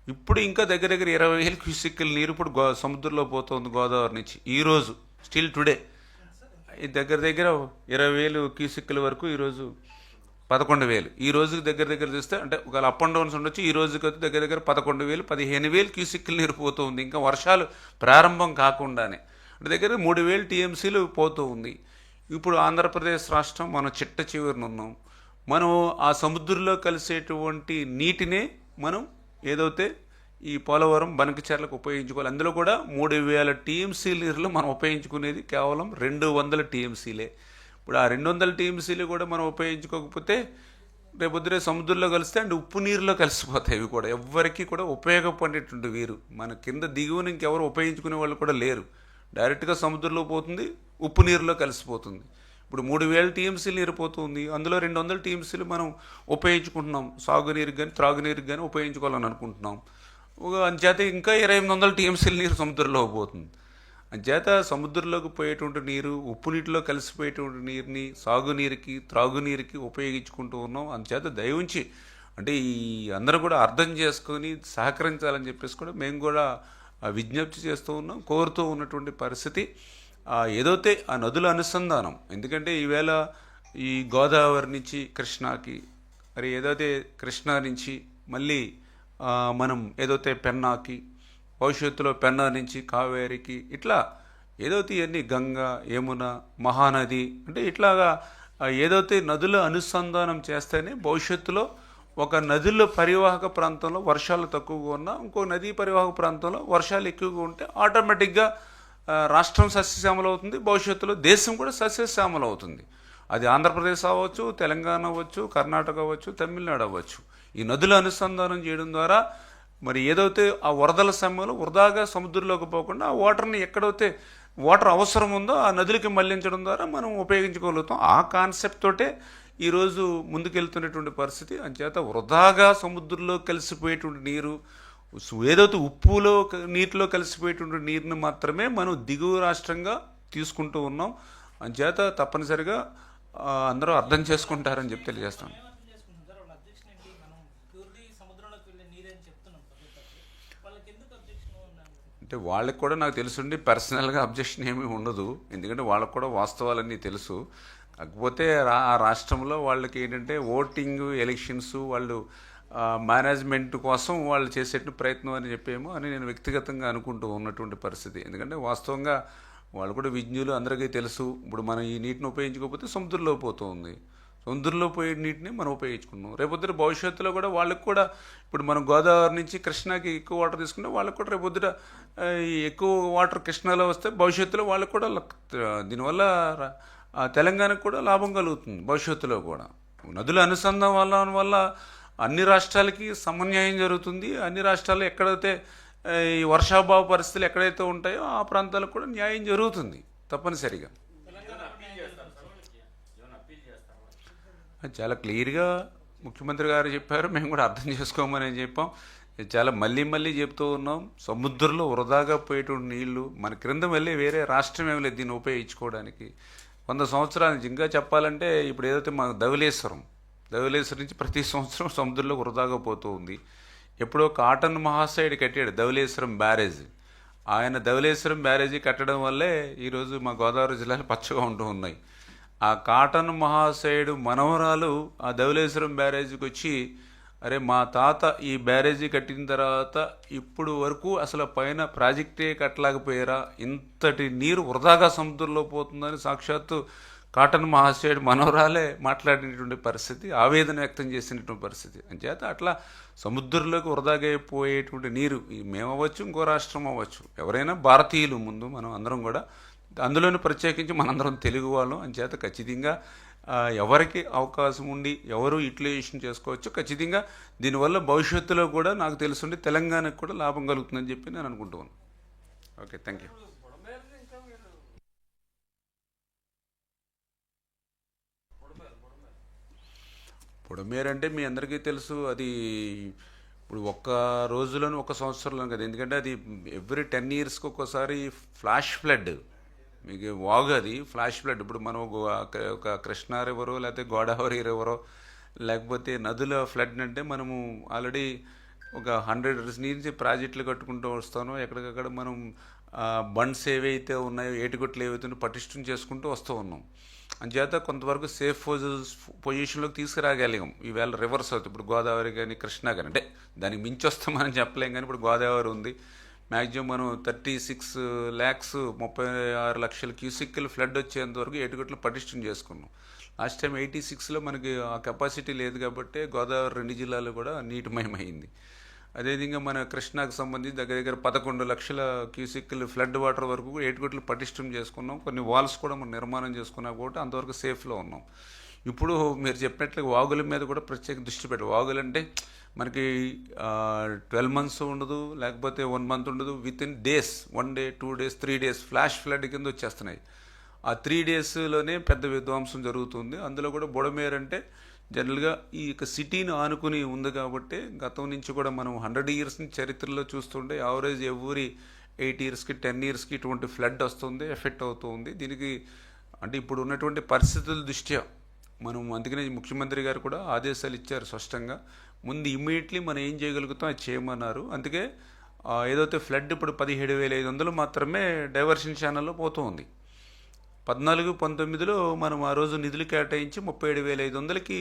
ఇప్పుడు ఇంకా దగ్గర దగ్గర 20,000 క్యూసెక్కుల నీరు ఇప్పుడు సముద్రంలో పోతుంది గోదావరి నుంచి. ఈరోజు స్టిల్ టుడే దగ్గర దగ్గర 20,000 క్యూసెక్కుల వరకు, ఈరోజు 11,000. ఈ రోజుకి దగ్గర దగ్గర చూస్తే అంటే ఒకవేళ అప్ అండ్ డౌన్స్ ఉండొచ్చు. ఈ రోజుకి దగ్గర దగ్గర 11,000 15,000 క్యూసెక్కుల నీరు పోతూ ఉంది, ఇంకా వర్షాలు ప్రారంభం కాకుండానే. అంటే దగ్గర 3,000 టీఎంసీలు పోతూ ఉంది. ఇప్పుడు ఆంధ్రప్రదేశ్ రాష్ట్రం మనం చిట్ట చివరిన ఉన్నాం. మనం ఆ సముద్రంలో కలిసేటువంటి నీటినే మనం ఏదైతే ఈ పోలవరం బనకచర్లకు ఉపయోగించుకోవాలి. అందులో కూడా 3,000 టీఎంసీ నీరులో మనం ఉపయోగించుకునేది కేవలం 200 టీఎంసీలే. ఇప్పుడు ఆ 200 టీఎంసీలు కూడా మనం ఉపయోగించుకోకపోతే రేపొద్దునే సముద్రంలో కలిస్తే అండ్ ఉప్పు నీరులో కలిసిపోతాయి. ఇవి కూడా ఎవ్వరికీ కూడా ఉపయోగపడేటువంటి వీరు మన కింద దిగువన ఇంకెవరు ఉపయోగించుకునే వాళ్ళు కూడా లేరు. డైరెక్ట్గా సముద్రంలో పోతుంది, ఉప్పు నీరులో కలిసిపోతుంది. ఇప్పుడు 3,000 టీఎంసీలు నీరు పోతుంది, అందులో 200 టీఎంసీలు మనం ఉపయోగించుకుంటున్నాం. సాగునీరుకి కానీ త్రాగునీరుకి కానీ ఉపయోగించుకోవాలని అనుకుంటున్నాం. అంచేత ఇంకా 2,800 టీఎంసీల నీరు సముద్రంలో పోతుంది. అంచేత సముద్రంలోకి పోయేటువంటి నీరు, ఉప్పు నీటిలో కలిసిపోయేటువంటి నీరుని సాగునీరుకి త్రాగునీరుకి ఉపయోగించుకుంటూ ఉన్నాం. అంచేత దయవుంచి అంటే ఈ అందరూ కూడా అర్థం చేసుకొని సహకరించాలని చెప్పేసి కూడా మేము కూడా విజ్ఞప్తి చేస్తూ ఉన్నాం, కోరుతూ ఉన్నటువంటి పరిస్థితి. ఏదైతే ఆ నదుల అనుసంధానం, ఎందుకంటే ఈవేళ ఈ గోదావరి నుంచి కృష్ణాకి, మరి ఏదైతే కృష్ణా నుంచి మళ్ళీ మనం ఏదైతే పెన్నాకి, భవిష్యత్తులో పెన్నా నుంచి కావేరికి, ఇట్లా ఏదైతే ఇవన్నీ గంగా, యమున, మహానది, అంటే ఇట్లాగా ఏదైతే నదుల అనుసంధానం చేస్తేనే భవిష్యత్తులో ఒక నదుల పరివాహక ప్రాంతంలో వర్షాలు తక్కువగా ఉన్నా, ఇంకో నదీ పరివాహక ప్రాంతంలో వర్షాలు ఎక్కువగా ఉంటే ఆటోమేటిక్గా రాష్ట్రం సస్యశ్యామలం అవుతుంది, భవిష్యత్తులో దేశం కూడా సస్యశ్యామలం అవుతుంది. అది ఆంధ్రప్రదేశ్ అవ్వచ్చు, తెలంగాణ అవ్వచ్చు, కర్ణాటక అవ్వచ్చు, తమిళనాడు అవ్వచ్చు. ఈ నదుల అనుసంధానం చేయడం ద్వారా మరి ఏదైతే ఆ వరదల సమయంలో వృధాగా సముద్రంలోకి పోకుండా ఆ వాటర్ని ఎక్కడైతే వాటర్ అవసరం ఉందో ఆ నదులకి మళ్లించడం ద్వారా మనం ఉపయోగించుకోగలుగుతాం. ఆ కాన్సెప్ట్ తోటే ఈరోజు ముందుకెళ్తున్నటువంటి పరిస్థితి. అంచేత వృధాగా సముద్రంలో కలిసిపోయేటువంటి నీరు, ఏదైతే ఉప్పులో నీటిలో కలిసిపోయేటువంటి నీరుని మాత్రమే మనం దిగువ రాష్ట్రంగా తీసుకుంటూ ఉన్నాం. అంచేత తప్పనిసరిగా అందరూ అర్థం చేసుకుంటారని చెప్పి తెలియజేస్తాను. అంటే వాళ్ళకి కూడా నాకు తెలుసుండి పర్సనల్గా అబ్జెక్షన్ ఏమీ ఉండదు, ఎందుకంటే వాళ్ళకు కూడా వాస్తవాలన్నీ తెలుసు. కాకపోతే ఆ రాష్ట్రంలో వాళ్ళకి ఏంటంటే ఓటింగ్ ఎలక్షన్స్ వాళ్ళు మేనేజ్మెంట్ కోసం వాళ్ళు చేసే ప్రయత్నం అని చెప్పేమో అని నేను వ్యక్తిగతంగా అనుకుంటూ ఉన్నటువంటి పరిస్థితి. ఎందుకంటే వాస్తవంగా వాళ్ళు కూడా విజ్ఞులు, అందరికీ తెలుసు. ఇప్పుడు మనం ఈ నీటిని ఉపయోగించుకోకపోతే సముద్రంలో పోతుంది, సముద్రంలో పోయే నీటిని మనం ఉపయోగించుకున్నాం. రేపొద్దున భవిష్యత్తులో కూడా వాళ్ళకి కూడా ఇప్పుడు మనం గోదావరి నుంచి కృష్ణాకి ఎక్కువ వాటర్ తీసుకుంటే వాళ్ళకి కూడా రేపొద్దున ఎక్కువ వాటర్ కృష్ణాలో వస్తే భవిష్యత్తులో వాళ్ళకి కూడా దీనివల్ల తెలంగాణకు కూడా లాభం కలుగుతుంది. భవిష్యత్తులో కూడా నదుల అనుసంధానం వల్ల అన్ని రాష్ట్రాలకి సమన్యాయం జరుగుతుంది. అన్ని రాష్ట్రాల్లో ఎక్కడైతే ఈ వర్షాభావ పరిస్థితులు ఎక్కడైతే ఉంటాయో ఆ ప్రాంతాలకు కూడా న్యాయం జరుగుతుంది తప్పనిసరిగా. చాలా క్లియర్గా ముఖ్యమంత్రి గారు చెప్పారు, మేము కూడా అర్థం చేసుకోమని చెప్పాం. చాలా మళ్ళీ చెప్తూ ఉన్నాం. సముద్రంలో వృధాగా పోయేటువంటి నీళ్లు మన క్రింద వెళ్ళి వేరే రాష్ట్రం ఏమి లేదు దీన్ని ఉపయోగించుకోవడానికి. 100 సంవత్సరాల నుంచి ఇంకా చెప్పాలంటే ఇప్పుడు ఏదైతే మన ధవళేశ్వరం నుంచి ప్రతి సంవత్సరం సముద్రంలో వృధాగా పోతూ ఉంది. ఎప్పుడో కాటన్ మహాశయుడు కట్టాడు ధవళేశ్వరం బ్యారేజ్. ఆయన ధవళేశ్వరం బ్యారేజీ కట్టడం వల్లే ఈరోజు మా గోదావరి జిల్లాలు పచ్చగా ఉంటూ ఉన్నాయి. ఆ కాటన్ మహాశయుడు మనవరాలు ఆ ధవళేశ్వరం బ్యారేజీకి వచ్చి అరే మా తాత ఈ బ్యారేజీ కట్టిన తర్వాత ఇప్పుడు వరకు అసలు పైన ప్రాజెక్టే కట్టలేకపోయారా, ఇంతటి నీరు వృధాగా సముద్రంలో పోతుందని సాక్షాత్తు కాటన్ మహాశయుడు మనవరాలే మాట్లాడినటువంటి పరిస్థితి, ఆవేదన వ్యక్తం చేసినటువంటి పరిస్థితి. అంచేత అట్లా సముద్రంలోకి వృధాగా పోయేటువంటి నీరు మేము అవ్వచ్చు, ఇంకో రాష్ట్రం అవ్వచ్చు, ఎవరైనా భారతీయులు ముందు మనం అందరం కూడా, అందులోనే ప్రత్యేకించి మనందరం తెలుగు వాళ్ళం. అంచేత ఖచ్చితంగా ఎవరికి అవకాశం ఉండి ఎవరు యూటిలైజేషన్ చేసుకోవచ్చు. ఖచ్చితంగా దీనివల్ల భవిష్యత్తులో కూడా నాకు తెలుసుండి తెలంగాణకు కూడా లాభం కలుగుతుందని చెప్పి నేను అనుకుంటున్నాను. Okay, thank you. పొడమేరు అంటే మీ అందరికీ తెలుసు, అది ఇప్పుడు ఒక్క రోజులోను ఒక సంవత్సరంలో కదా, ఎందుకంటే అది ఎవ్రీ 10 yearsకి ఒక్కోసారి ఫ్లాష్ ఫ్లడ్, మీకు వాగు అది ఫ్లాష్ ఫ్లడ్. ఇప్పుడు మనం ఒక కృష్ణా రివరో లేకపోతే గోదావరి రివరో లేకపోతే నదుల ఫ్లడ్ అంటే మనము ఆల్రెడీ ఒక 100 years నుంచి ప్రాజెక్టులు కట్టుకుంటూ వస్తాను. ఎక్కడికక్కడ మనం బండ్స్ ఏవైతే ఉన్నాయో, ఏటిగొట్లు ఏవైతే ఉన్నాయో పటిష్టం చేసుకుంటూ వస్తూ ఉన్నాం. అంచేత కొంతవరకు సేఫ్ పొజిషన్లోకి తీసుకురాగలిగాం. ఈవేళ రివర్స్ అవుతుంది. ఇప్పుడు గోదావరి కానీ కృష్ణా కానీ, అంటే దానికి మించి వస్తామని చెప్పలేం, కానీ ఇప్పుడు గోదావరి ఉంది. మ్యాక్సిమం మనం 36,36,00,000 క్యూసిక్లు ఫ్లడ్ వచ్చేంత వరకు ఏటుగట్లు పటిష్టం చేసుకున్నాం. లాస్ట్ టైం 86లో మనకి ఆ కెపాసిటీ లేదు కాబట్టి గోదావరి 2 జిల్లాలు కూడా నీటిమయమైంది. అదేవిధంగా మన కృష్ణాకు సంబంధించి దగ్గర దగ్గర 11 లక్షల క్యూసిక్లు ఫ్లడ్ వాటర్ వరకు కూడా ఏటుగట్లు పటిష్టం చేసుకున్నాం. కొన్ని వాల్స్ కూడా మనం నిర్మాణం చేసుకున్నాం కాబట్టి అంతవరకు సేఫ్లో ఉన్నాం. ఇప్పుడు మీరు చెప్పినట్లుగా వాగుల మీద కూడా ప్రత్యేక దృష్టి పెట్టాలి. వాగులు అంటే మనకి 12 months ఉండదు, లేకపోతే 1 month ఉండదు, with in days, 1 day 2 days 3 days flash flood కింద వచ్చేస్తున్నాయి. ఆ 3 daysలోనే పెద్ద విధ్వంసం జరుగుతుంది. అందులో కూడా బుడమేరు అంటే జనరల్గా ఈ యొక్క సిటీని ఆనుకుని ఉంది కాబట్టి గతం నుంచి కూడా మనం 100 years చరిత్రలో చూస్తుంటే యావరేజ్ ఎవ్రీ 8 yearsకి 10 yearsకి ఇటువంటి ఫ్లడ్ వస్తుంది, ఎఫెక్ట్ అవుతుంది. దీనికి అంటే ఇప్పుడు ఉన్నటువంటి పరిస్థితుల దృష్ట్యా మనం, అందుకనే ముఖ్యమంత్రి గారు కూడా ఆదేశాలు ఇచ్చారు స్పష్టంగా, ముందు ఇమ్మీడియట్లీ మనం ఏం చేయగలుగుతాం అది చేయమన్నారు. అందుకే ఏదైతే ఫ్లడ్ ఇప్పుడు 17,500 మాత్రమే డైవర్షన్ ఛానల్లో పోతూ ఉంది. 14-19లో మనం ఆ రోజు నిధులు కేటాయించి 37,500కి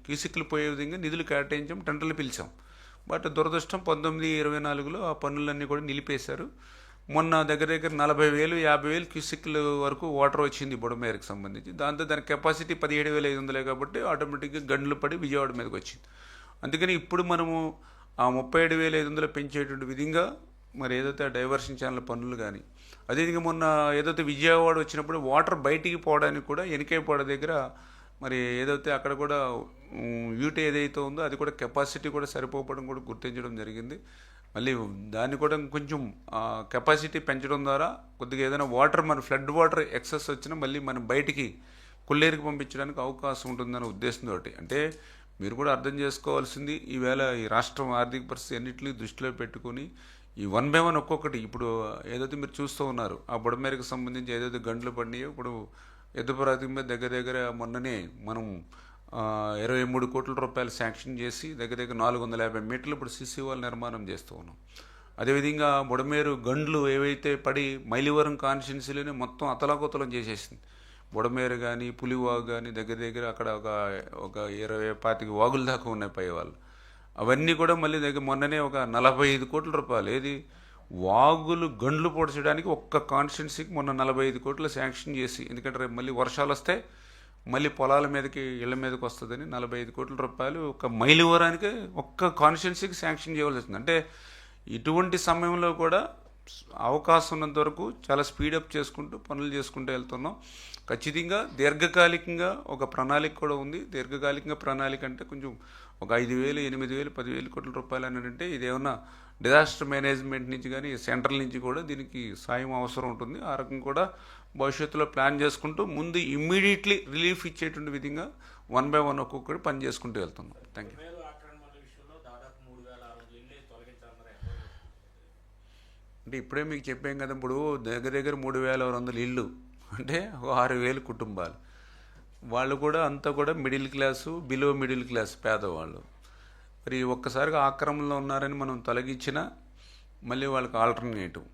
క్యూసిక్లు పోయే విధంగా నిధులు కేటాయించాం, టెండర్లు పిలిచాం. బట్ దురదృష్టం 19-24లో ఆ పనులన్నీ కూడా నిలిపేశారు. మొన్న దగ్గర దగ్గర 40,000-50,000 క్యూసిక్ల వరకు వాటర్ వచ్చింది బుడమేరుకి సంబంధించి. దాంతో దాని కెపాసిటీ 17,500 కాబట్టి ఆటోమేటిక్గా గండ్లు పడి విజయవాడ మీదకి వచ్చింది. అందుకని ఇప్పుడు మనము ఆ 37,500 పెంచేటువంటి విధంగా మరి ఏదైతే ఆ డైవర్షన్ ఛానల్ పనులు కానీ, అదేవిధంగా మొన్న ఏదైతే విజయవాడ వచ్చినప్పుడు వాటర్ బయటికి పోవడానికి కూడా ఎనికేపాడ దగ్గర మరి ఏదైతే అక్కడ కూడా యూటీ ఏదైతే ఉందో అది కూడా కెపాసిటీ కూడా సరిపోవడం కూడా గుర్తించడం జరిగింది. మళ్ళీ దాన్ని కూడా కొంచెం కెపాసిటీ పెంచడం ద్వారా కొద్దిగా ఏదైనా వాటర్, మన ఫ్లడ్ వాటర్ ఎక్సెస్ వచ్చినా మళ్ళీ మనం బయటికి కొల్లేరుకి పంపించడానికి అవకాశం ఉంటుందనే ఉద్దేశంతో. అంటే మీరు కూడా అర్థం చేసుకోవాల్సింది, ఈవేళ ఈ రాష్ట్రం ఆర్థిక పరిస్థితి అన్నింటినీ దృష్టిలో పెట్టుకొని ఈ 1 by 1 ఒక్కొక్కటి ఇప్పుడు ఏదైతే మీరు చూస్తూ ఉన్నారు ఆ బుడమేరుకు సంబంధించి ఏదైతే గంటలు పడినాయో ఇప్పుడు ఎద్దుపరాతి మీద దగ్గర దగ్గర మొన్ననే మనం 23 కోట్ల రూపాయలు శాంక్షన్ చేసి దగ్గర దగ్గర 450 మీటర్లు ఇప్పుడు సిసి వాల్ నిర్మాణం చేస్తూ ఉన్నాం. అదేవిధంగా బుడమేరు గండ్లు ఏవైతే పడి మైలివరం కాన్స్టిట్యున్సీలోనే మొత్తం అతలాకుతలం చేసేసింది. బుడమేరు కానీ పులివాగు కానీ దగ్గర దగ్గర అక్కడ ఒక 20-25 వాగుల దాకా ఉన్నాయి పై వాళ్ళు. అవన్నీ కూడా మళ్ళీ దగ్గర మొన్ననే ఒక 45 కోట్ల రూపాయలు, ఏది వాగులు గండ్లు పొడచడానికి ఒక్క కాన్స్టిట్యున్సీకి మొన్న 45 కోట్లు శాంక్షన్ చేసి, ఎందుకంటే రేపు మళ్ళీ వర్షాలు వస్తే మళ్ళీ పొలాల మీదకి ఇళ్ల మీదకి వస్తుందని 45 కోట్ల రూపాయలు ఒక మైలువరానికి ఒక్క కాన్స్టిట్యున్సీకి శాంక్షన్ చేయవలసి వస్తుంది. అంటే ఇటువంటి సమయంలో కూడా అవకాశం ఉన్నంత వరకు చాలా స్పీడప్ చేసుకుంటూ పనులు చేసుకుంటూ వెళ్తున్నాం. ఖచ్చితంగా దీర్ఘకాలికంగా ఒక ప్రణాళిక కూడా ఉంది. దీర్ఘకాలికంగా ప్రణాళిక అంటే కొంచెం ఒక 5,000, 8,000, 10,000 కోట్ల రూపాయలు అని అంటే ఇది ఏమన్నా డిజాస్టర్ మేనేజ్మెంట్ నుంచి కానీ సెంట్రల్ నుంచి కూడా దీనికి సాయం అవసరం ఉంటుంది. ఆ రకం కూడా భవిష్యత్తులో ప్లాన్ చేసుకుంటూ ముందు ఇమ్మీడియట్లీ రిలీఫ్ ఇచ్చేటువంటి విధంగా 1 by 1 ఒక్కొక్కటి పని చేసుకుంటూ వెళ్తున్నాం. Thank you. అంటే ఇప్పుడే మీకు చెప్పాం కదా, ఇప్పుడు దగ్గర దగ్గర 3,600 ఇళ్ళు అంటే 6,000 కుటుంబాలు, వాళ్ళు కూడా అంతా కూడా middle class, below middle class పేదవాళ్ళు. మరి ఒక్కసారిగా ఆక్రమణలో ఉన్నారని మనం తొలగించినా మళ్ళీ వాళ్ళకి ఆల్టర్నేటివ్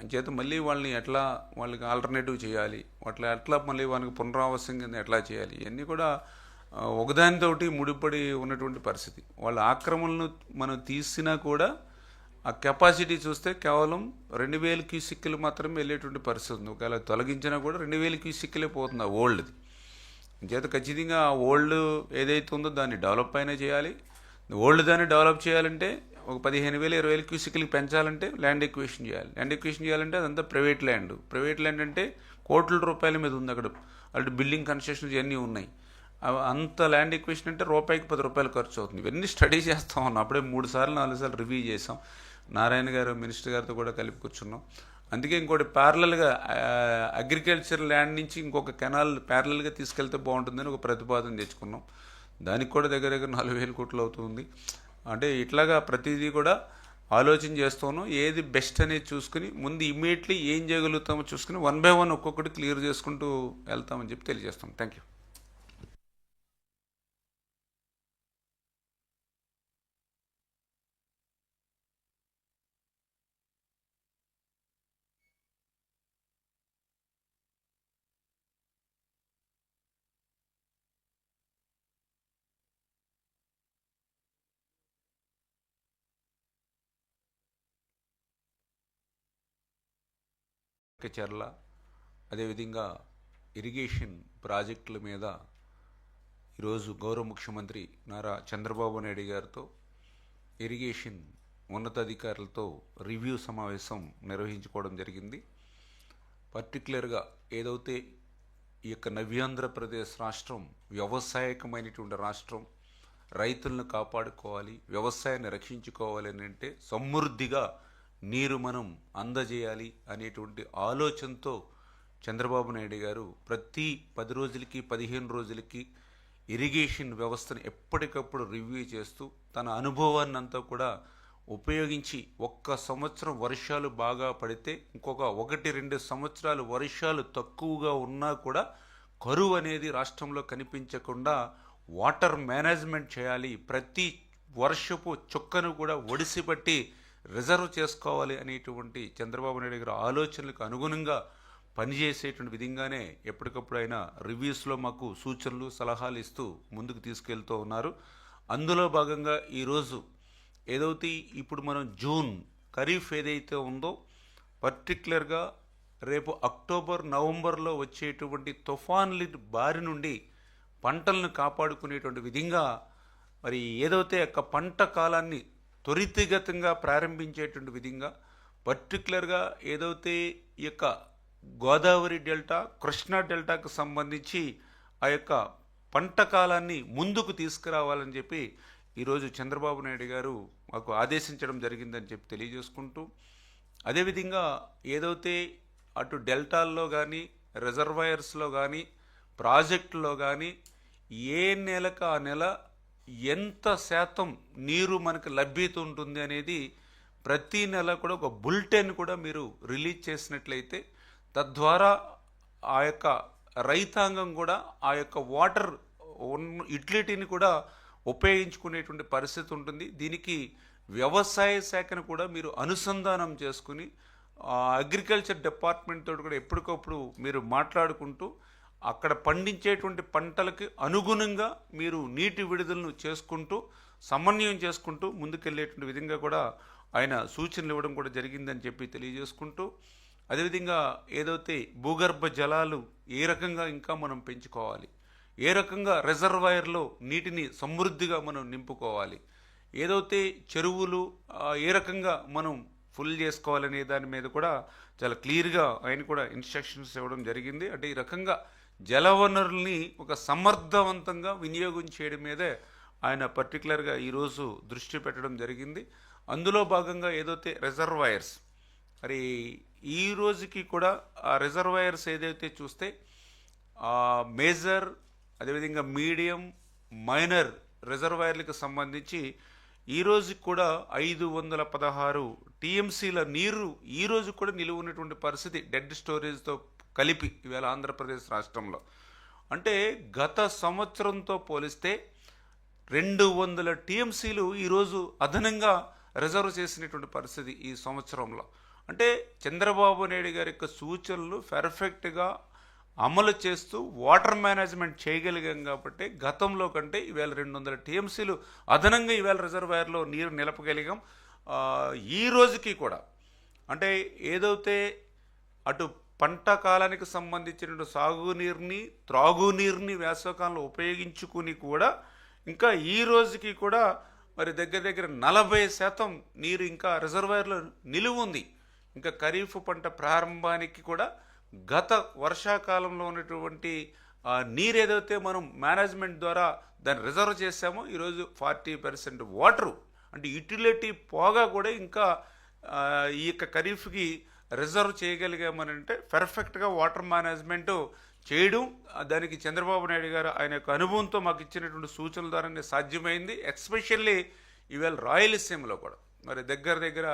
అంచేత మళ్ళీ వాళ్ళని ఎట్లా వాళ్ళకి ఆల్టర్నేటివ్ చేయాలి, ఎట్లా మళ్ళీ వాళ్ళకి పునరావాసం కింద ఎట్లా చేయాలి, ఇవన్నీ కూడా ఒకదానితోటి ముడిపడి ఉన్నటువంటి పరిస్థితి. వాళ్ళ ఆక్రమణలు మనం తీసినా కూడా ఆ కెపాసిటీ చూస్తే కేవలం 2000 క్యూసిక్లు మాత్రమే వెళ్ళేటువంటి పరిస్థితి ఉంది. ఒకవేళ తొలగించినా కూడా 2000 క్యూసిక్లే పోతుంది ఆ ఓల్డ్ది. చేత ఖచ్చితంగా ఆ ఓల్డ్ ఏదైతే ఉందో దాన్ని డెవలప్ అయినా చేయాలి. ఓల్డ్ దాన్ని డెవలప్ చేయాలంటే ఒక 15,000 20,000 క్యూసిక్లకి పెంచాలంటే ల్యాండ్ ఎక్విజిషన్ చేయాలి. ల్యాండ్ ఎక్విజిషన్ చేయాలంటే అదంతా ప్రైవేట్ ల్యాండ్. ప్రైవేట్ ల్యాండ్ అంటే కోట్ల రూపాయల మీద ఉంది అక్కడ. అటు బిల్డింగ్ కన్స్ట్రక్షన్స్ ఇవన్నీ ఉన్నాయి. అంత ల్యాండ్ ఎక్విజిషన్ అంటే రూపాయికి 10 రూపాయలు ఖర్చు అవుతుంది. ఇవన్నీ స్టడీ చేస్తూ ఉన్నాం. అప్పుడే 3 సార్లు 4 సార్లు రివ్యూ చేసాం. నారాయణ గారు మినిస్టర్ గారితో కూడా కలిపి కూర్చున్నాం. అందుకే ఇంకోటి ప్యారలల్గా అగ్రికల్చర్ ల్యాండ్ నుంచి ఇంకొక కెనాల్ ప్యారలల్గా తీసుకెళ్తే బాగుంటుందని ఒక ప్రతిపాదన తెచ్చుకున్నాం. దానికి కూడా దగ్గర దగ్గర 4,000 కోట్లు అవుతుంది. అంటే ఇట్లాగా ప్రతిదీ కూడా ఆలోచన చేస్తాను. ఏది బెస్ట్ అనేది చూసుకుని ముందు ఇమ్మీడియట్లీ ఏం చేయగలుగుతామో చూసుకుని 1 by 1 ఒక్కొక్కటి క్లియర్ చేసుకుంటూ వెళ్తామని చెప్పి తెలియజేస్తాం. Thank you. చెర్ల అదేవిధంగా ఇరిగేషన్ ప్రాజెక్టుల మీద ఈరోజు గౌరవ ముఖ్యమంత్రి నారా చంద్రబాబు నాయుడు గారితో ఇరిగేషన్ ఉన్నతాధికారులతో రివ్యూ సమావేశం నిర్వహించుకోవడం జరిగింది. పర్టికులర్గా ఏదైతే ఈ యొక్క నవ్యాంధ్రప్రదేశ్ రాష్ట్రం వ్యవసాయకమైనటువంటి రాష్ట్రం, రైతులను కాపాడుకోవాలి, వ్యవసాయాన్ని రక్షించుకోవాలి అని అంటే సమృద్ధిగా నీరు మనం అందజేయాలి అనేటువంటి ఆలోచనతో చంద్రబాబు నాయుడు గారు ప్రతి 10 రోజులకి 15 రోజులకి ఇరిగేషన్ వ్యవస్థను ఎప్పటికప్పుడు రివ్యూ చేస్తూ తన అనుభవాన్ని అంతా కూడా ఉపయోగించి ఒక్క సంవత్సరం వర్షాలు బాగా పడితే ఇంకొక 1-2 సంవత్సరాలు వర్షాలు తక్కువగా ఉన్నా కూడా కరువు అనేది రాష్ట్రంలో కనిపించకుండా వాటర్ మేనేజ్మెంట్ చేయాలి, ప్రతి వర్షపు చుక్కను కూడా ఒడిసిపట్టి రిజర్వ్ చేసుకోవాలి అనేటువంటి చంద్రబాబు నాయుడు గారి ఆలోచనలకు అనుగుణంగా పనిచేసేటువంటి విధంగానే ఎప్పటికప్పుడు ఆయన రివ్యూస్లో మాకు సూచనలు సలహాలు ఇస్తూ ముందుకు తీసుకెళ్తూ ఉన్నారు. అందులో భాగంగా ఈరోజు ఏదైతే ఇప్పుడు మనం జూన్ ఖరీఫ్ ఏదైతే ఉందో పర్టికులర్గా రేపు అక్టోబర్ నవంబర్లో వచ్చేటువంటి తుఫాన్ల బారి నుండి పంటలను కాపాడుకునేటువంటి విధంగా మరి ఏదైతే యొక్క పంట కాలాన్ని త్వరితగతంగా ప్రారంభించేటువంటి విధంగా పర్టికులర్గా ఏదైతే ఈ యొక్క గోదావరి డెల్టా కృష్ణా డెల్టాకు సంబంధించి ఆ యొక్క పంట కాలాన్ని ముందుకు తీసుకురావాలని చెప్పి ఈరోజు చంద్రబాబు నాయుడు గారు మాకు ఆదేశించడం జరిగిందని చెప్పి తెలియజేసుకుంటూ, అదేవిధంగా ఏదైతే అటు డెల్టాల్లో కానీ రిజర్వాయర్స్లో కానీ ప్రాజెక్టులో కానీ ఏ నెలకు ఆ నెల ఎంత శాతం నీరు మనకు లభ్యత ఉంటుంది అనేది ప్రతి నెల కూడా ఒక బులెటిన్ కూడా మీరు రిలీజ్ చేసినట్లయితే తద్వారా ఆ యొక్క రైతాంగం కూడా ఆ యొక్క వాటర్ యుటిలిటీని కూడా ఉపయోగించుకునేటువంటి పరిస్థితి ఉంటుంది. దీనికి వ్యవసాయ శాఖను కూడా మీరు అనుసంధానం చేసుకుని అగ్రికల్చర్ డిపార్ట్మెంట్ తోటి కూడా ఎప్పటికప్పుడు మీరు మాట్లాడుకుంటూ అక్కడ పండించేటువంటి పంటలకి అనుగుణంగా మీరు నీటి విడుదలను చేసుకుంటూ సమన్వయం చేసుకుంటూ ముందుకెళ్ళేటువంటి విధంగా కూడా ఆయన సూచనలు ఇవ్వడం కూడా జరిగిందని చెప్పి తెలియజేసుకుంటూ, అదేవిధంగా ఏదైతే భూగర్భ జలాలు ఏ రకంగా ఇంకా మనం పెంచుకోవాలి, ఏ రకంగా రిజర్వాయర్లో నీటిని సమృద్ధిగా మనం నింపుకోవాలి, ఏదైతే చెరువులు ఏ రకంగా మనం ఫుల్ చేసుకోవాలనే దాని మీద కూడా చాలా క్లియర్గా ఆయన కూడా ఇన్స్ట్రక్షన్స్ ఇవ్వడం జరిగింది. అంటే ఈ రకంగా జలవనరుల్ని ఒక సమర్థవంతంగా వినియోగం చేయడం మీదే ఆయన పర్టికులర్గా ఈరోజు దృష్టి పెట్టడం జరిగింది. అందులో భాగంగా ఏదైతే రిజర్వాయర్స్ మరి ఈ రోజుకి కూడా ఆ రిజర్వాయర్స్ ఏదైతే చూస్తే మేజర్ అదేవిధంగా మీడియం మైనర్ రిజర్వాయర్లకు సంబంధించి ఈ రోజుకి కూడా 516 టీఎంసీల నీరు ఈ రోజు కూడా నిలువ ఉన్నటువంటి పరిస్థితి డెడ్ స్టోరేజ్తో కలిపి ఇవాళ ఆంధ్రప్రదేశ్ రాష్ట్రంలో. అంటే గత సంవత్సరంతో పోలిస్తే 200 టీఎంసీలు ఈరోజు అదనంగా రిజర్వ్ చేసినటువంటి పరిస్థితి ఈ సంవత్సరంలో. అంటే చంద్రబాబు నాయుడు గారి యొక్క సూచనలు పర్ఫెక్ట్గా అమలు చేస్తూ వాటర్ మేనేజ్మెంట్ చేయగలిగాం కాబట్టి గతంలో కంటే ఈవేళ 200 టీఎంసీలు అదనంగా ఈవేళ రిజర్వాయర్లో నీరు నిలపగలిగాం. ఈ రోజుకి కూడా అంటే ఏదైతే అటు పంట కాలానికి సంబంధించిన సాగునీరుని, త్రాగునీరుని వేసవకాలంలో ఉపయోగించుకుని కూడా ఇంకా ఈ రోజుకి కూడా మరి దగ్గర దగ్గర 40% నీరు ఇంకా రిజర్వాయర్లో నిలువ ఉంది. ఇంకా ఖరీఫ్ పంట ప్రారంభానికి కూడా గత వర్షాకాలంలో ఉన్నటువంటి నీరు ఏదైతే మనం మేనేజ్మెంట్ ద్వారా దాన్ని రిజర్వ్ చేసామో ఈరోజు 40% వాటరు అంటే యుటిలిటీ పోగా కూడా ఇంకా ఈ యొక్క ఖరీఫ్కి రిజర్వ్ చేయగలిగామని అంటే పర్ఫెక్ట్గా వాటర్ మేనేజ్మెంట్ చేయడం దానికి చంద్రబాబు నాయుడు గారు ఆయన యొక్క అనుభవంతో మాకు ఇచ్చినటువంటి సూచనల ద్వారానే సాధ్యమైంది. ఎస్పెషల్లీ ఈవేళ రాయలసీమలో కూడా మరి దగ్గర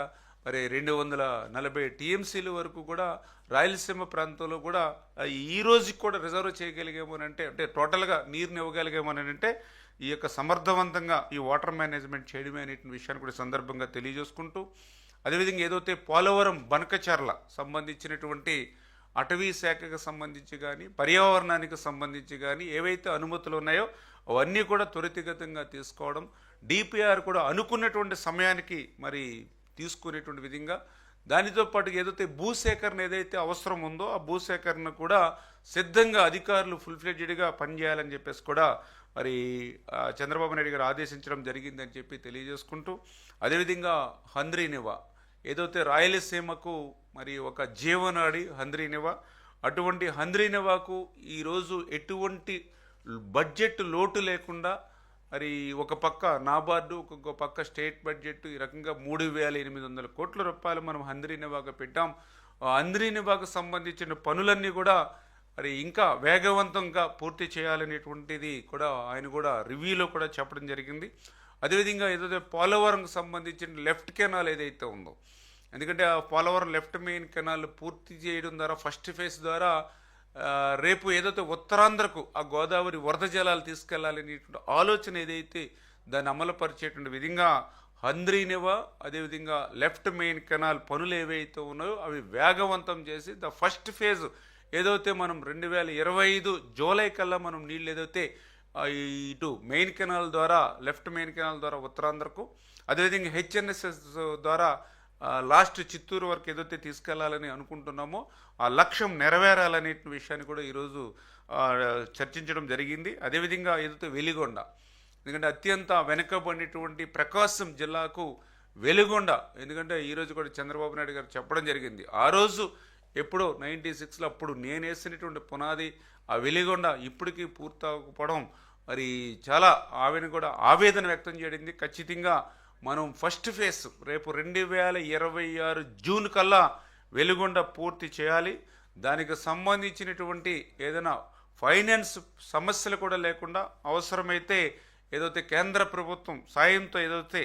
మరి 240 టీఎంసీల వరకు కూడా రాయలసీమ ప్రాంతంలో కూడా ఈ రోజుకి కూడా రిజర్వ్ చేయగలిగామని అంటే టోటల్గా నీరుని ఇవ్వగలిగామని అంటే ఈ యొక్క సమర్థవంతంగా ఈ వాటర్ మేనేజ్మెంట్ చేయడమే అనేటువంటి విషయాన్ని కూడా సందర్భంగా తెలియజేసుకుంటూ, అదేవిధంగా ఏదైతే పోలవరం బనకచర్ల సంబంధించినటువంటి అటవీ శాఖకు సంబంధించి కానీ పర్యావరణానికి సంబంధించి కానీ ఏవైతే అనుమతులు ఉన్నాయో అవన్నీ కూడా త్వరితగతంగా తీసుకోవడం, డిపిఆర్ కూడా అనుకున్నటువంటి సమయానికి మరి తీసుకునేటువంటి విధంగా, దానితో పాటు ఏదైతే భూసేకరణ ఏదైతే అవసరం ఉందో ఆ భూసేకరణ కూడా సిద్ధంగా అధికారులు ఫుల్ ఫ్లెడ్జ్డ్గా పనిచేయాలని చెప్పేసి కూడా మరి చంద్రబాబు నాయుడు గారు ఆదేశించడం జరిగిందని చెప్పి తెలియజేసుకుంటూ, అదేవిధంగా హంద్రీనివా ఏదైతే రాయలసీమకు మరి ఒక జీవనాడి హంద్రీనివా, అటువంటి హంద్రీనివాకు ఈరోజు ఎటువంటి బడ్జెట్ లోటు లేకుండా మరి ఒక పక్క నాబార్డు ఒక పక్క స్టేట్ బడ్జెట్ ఈ రకంగా 3,800 కోట్ల రూపాయలు మనం హంద్రీనివాకు పెట్టాం. హంద్రీనివాకు సంబంధించిన పనులన్నీ కూడా మరి ఇంకా వేగవంతంగా పూర్తి చేయాలనేటువంటిది కూడా ఆయన కూడా రివ్యూలో కూడా చెప్పడం జరిగింది. అదేవిధంగా ఏదైతే పోలవరంకు సంబంధించిన లెఫ్ట్ కెనాల్ ఏదైతే ఉందో, ఎందుకంటే ఆ పోలవరం లెఫ్ట్ మెయిన్ కెనాల్ పూర్తి చేయడం ద్వారా ఫస్ట్ ఫేజ్ ద్వారా రేపు ఏదైతే ఉత్తరాంధ్రకు ఆ గోదావరి వరద జలాలు తీసుకెళ్లాలనేటువంటి ఆలోచన ఏదైతే దాన్ని అమలుపరిచేటువంటి విధంగా హంద్రీనివా అదేవిధంగా లెఫ్ట్ మెయిన్ కెనాల్ పనులు ఏవైతే ఉన్నాయో అవి వేగవంతం చేసి ద ఫస్ట్ ఫేజ్ ఏదైతే మనం 2025 జూలై కల్లా మనం నీళ్ళు ఏదైతే ఇటు మెయిన్ కెనాల్ ద్వారా లెఫ్ట్ మెయిన్ కెనాల్ ద్వారా ఉత్తరాంధ్రకు, అదేవిధంగా హెచ్ఎన్ఎస్ఎస్ ద్వారా లాస్ట్ చిత్తూరు వరకు ఏదైతే తీసుకెళ్లాలని అనుకుంటున్నామో ఆ లక్ష్యం నెరవేరాలనే విషయాన్ని కూడా ఈరోజు చర్చించడం జరిగింది. అదేవిధంగా ఏదైతే వెలిగొండ, ఎందుకంటే అత్యంత వెనుకబడినటువంటి ప్రకాశం జిల్లాకు వెలిగొండ, ఎందుకంటే ఈరోజు కూడా చంద్రబాబు నాయుడు గారు చెప్పడం జరిగింది. ఆ రోజు ఎప్పుడో 96లో అప్పుడు నేను వేసినటువంటి పునాది ఆ వెలిగొండ ఇప్పటికీ పూర్తవకపోవడం మరి చాలా ఆమెను కూడా ఆవేదన వ్యక్తం చేయడింది. ఖచ్చితంగా మనం ఫస్ట్ ఫేజ్ రేపు 2026 జూన్ కల్లా వెలిగొండ పూర్తి చేయాలి. దానికి సంబంధించినటువంటి ఏదైనా ఫైనాన్స్ సమస్యలు కూడా లేకుండా అవసరమైతే ఏదైతే కేంద్ర ప్రభుత్వం సాయంతో ఏదైతే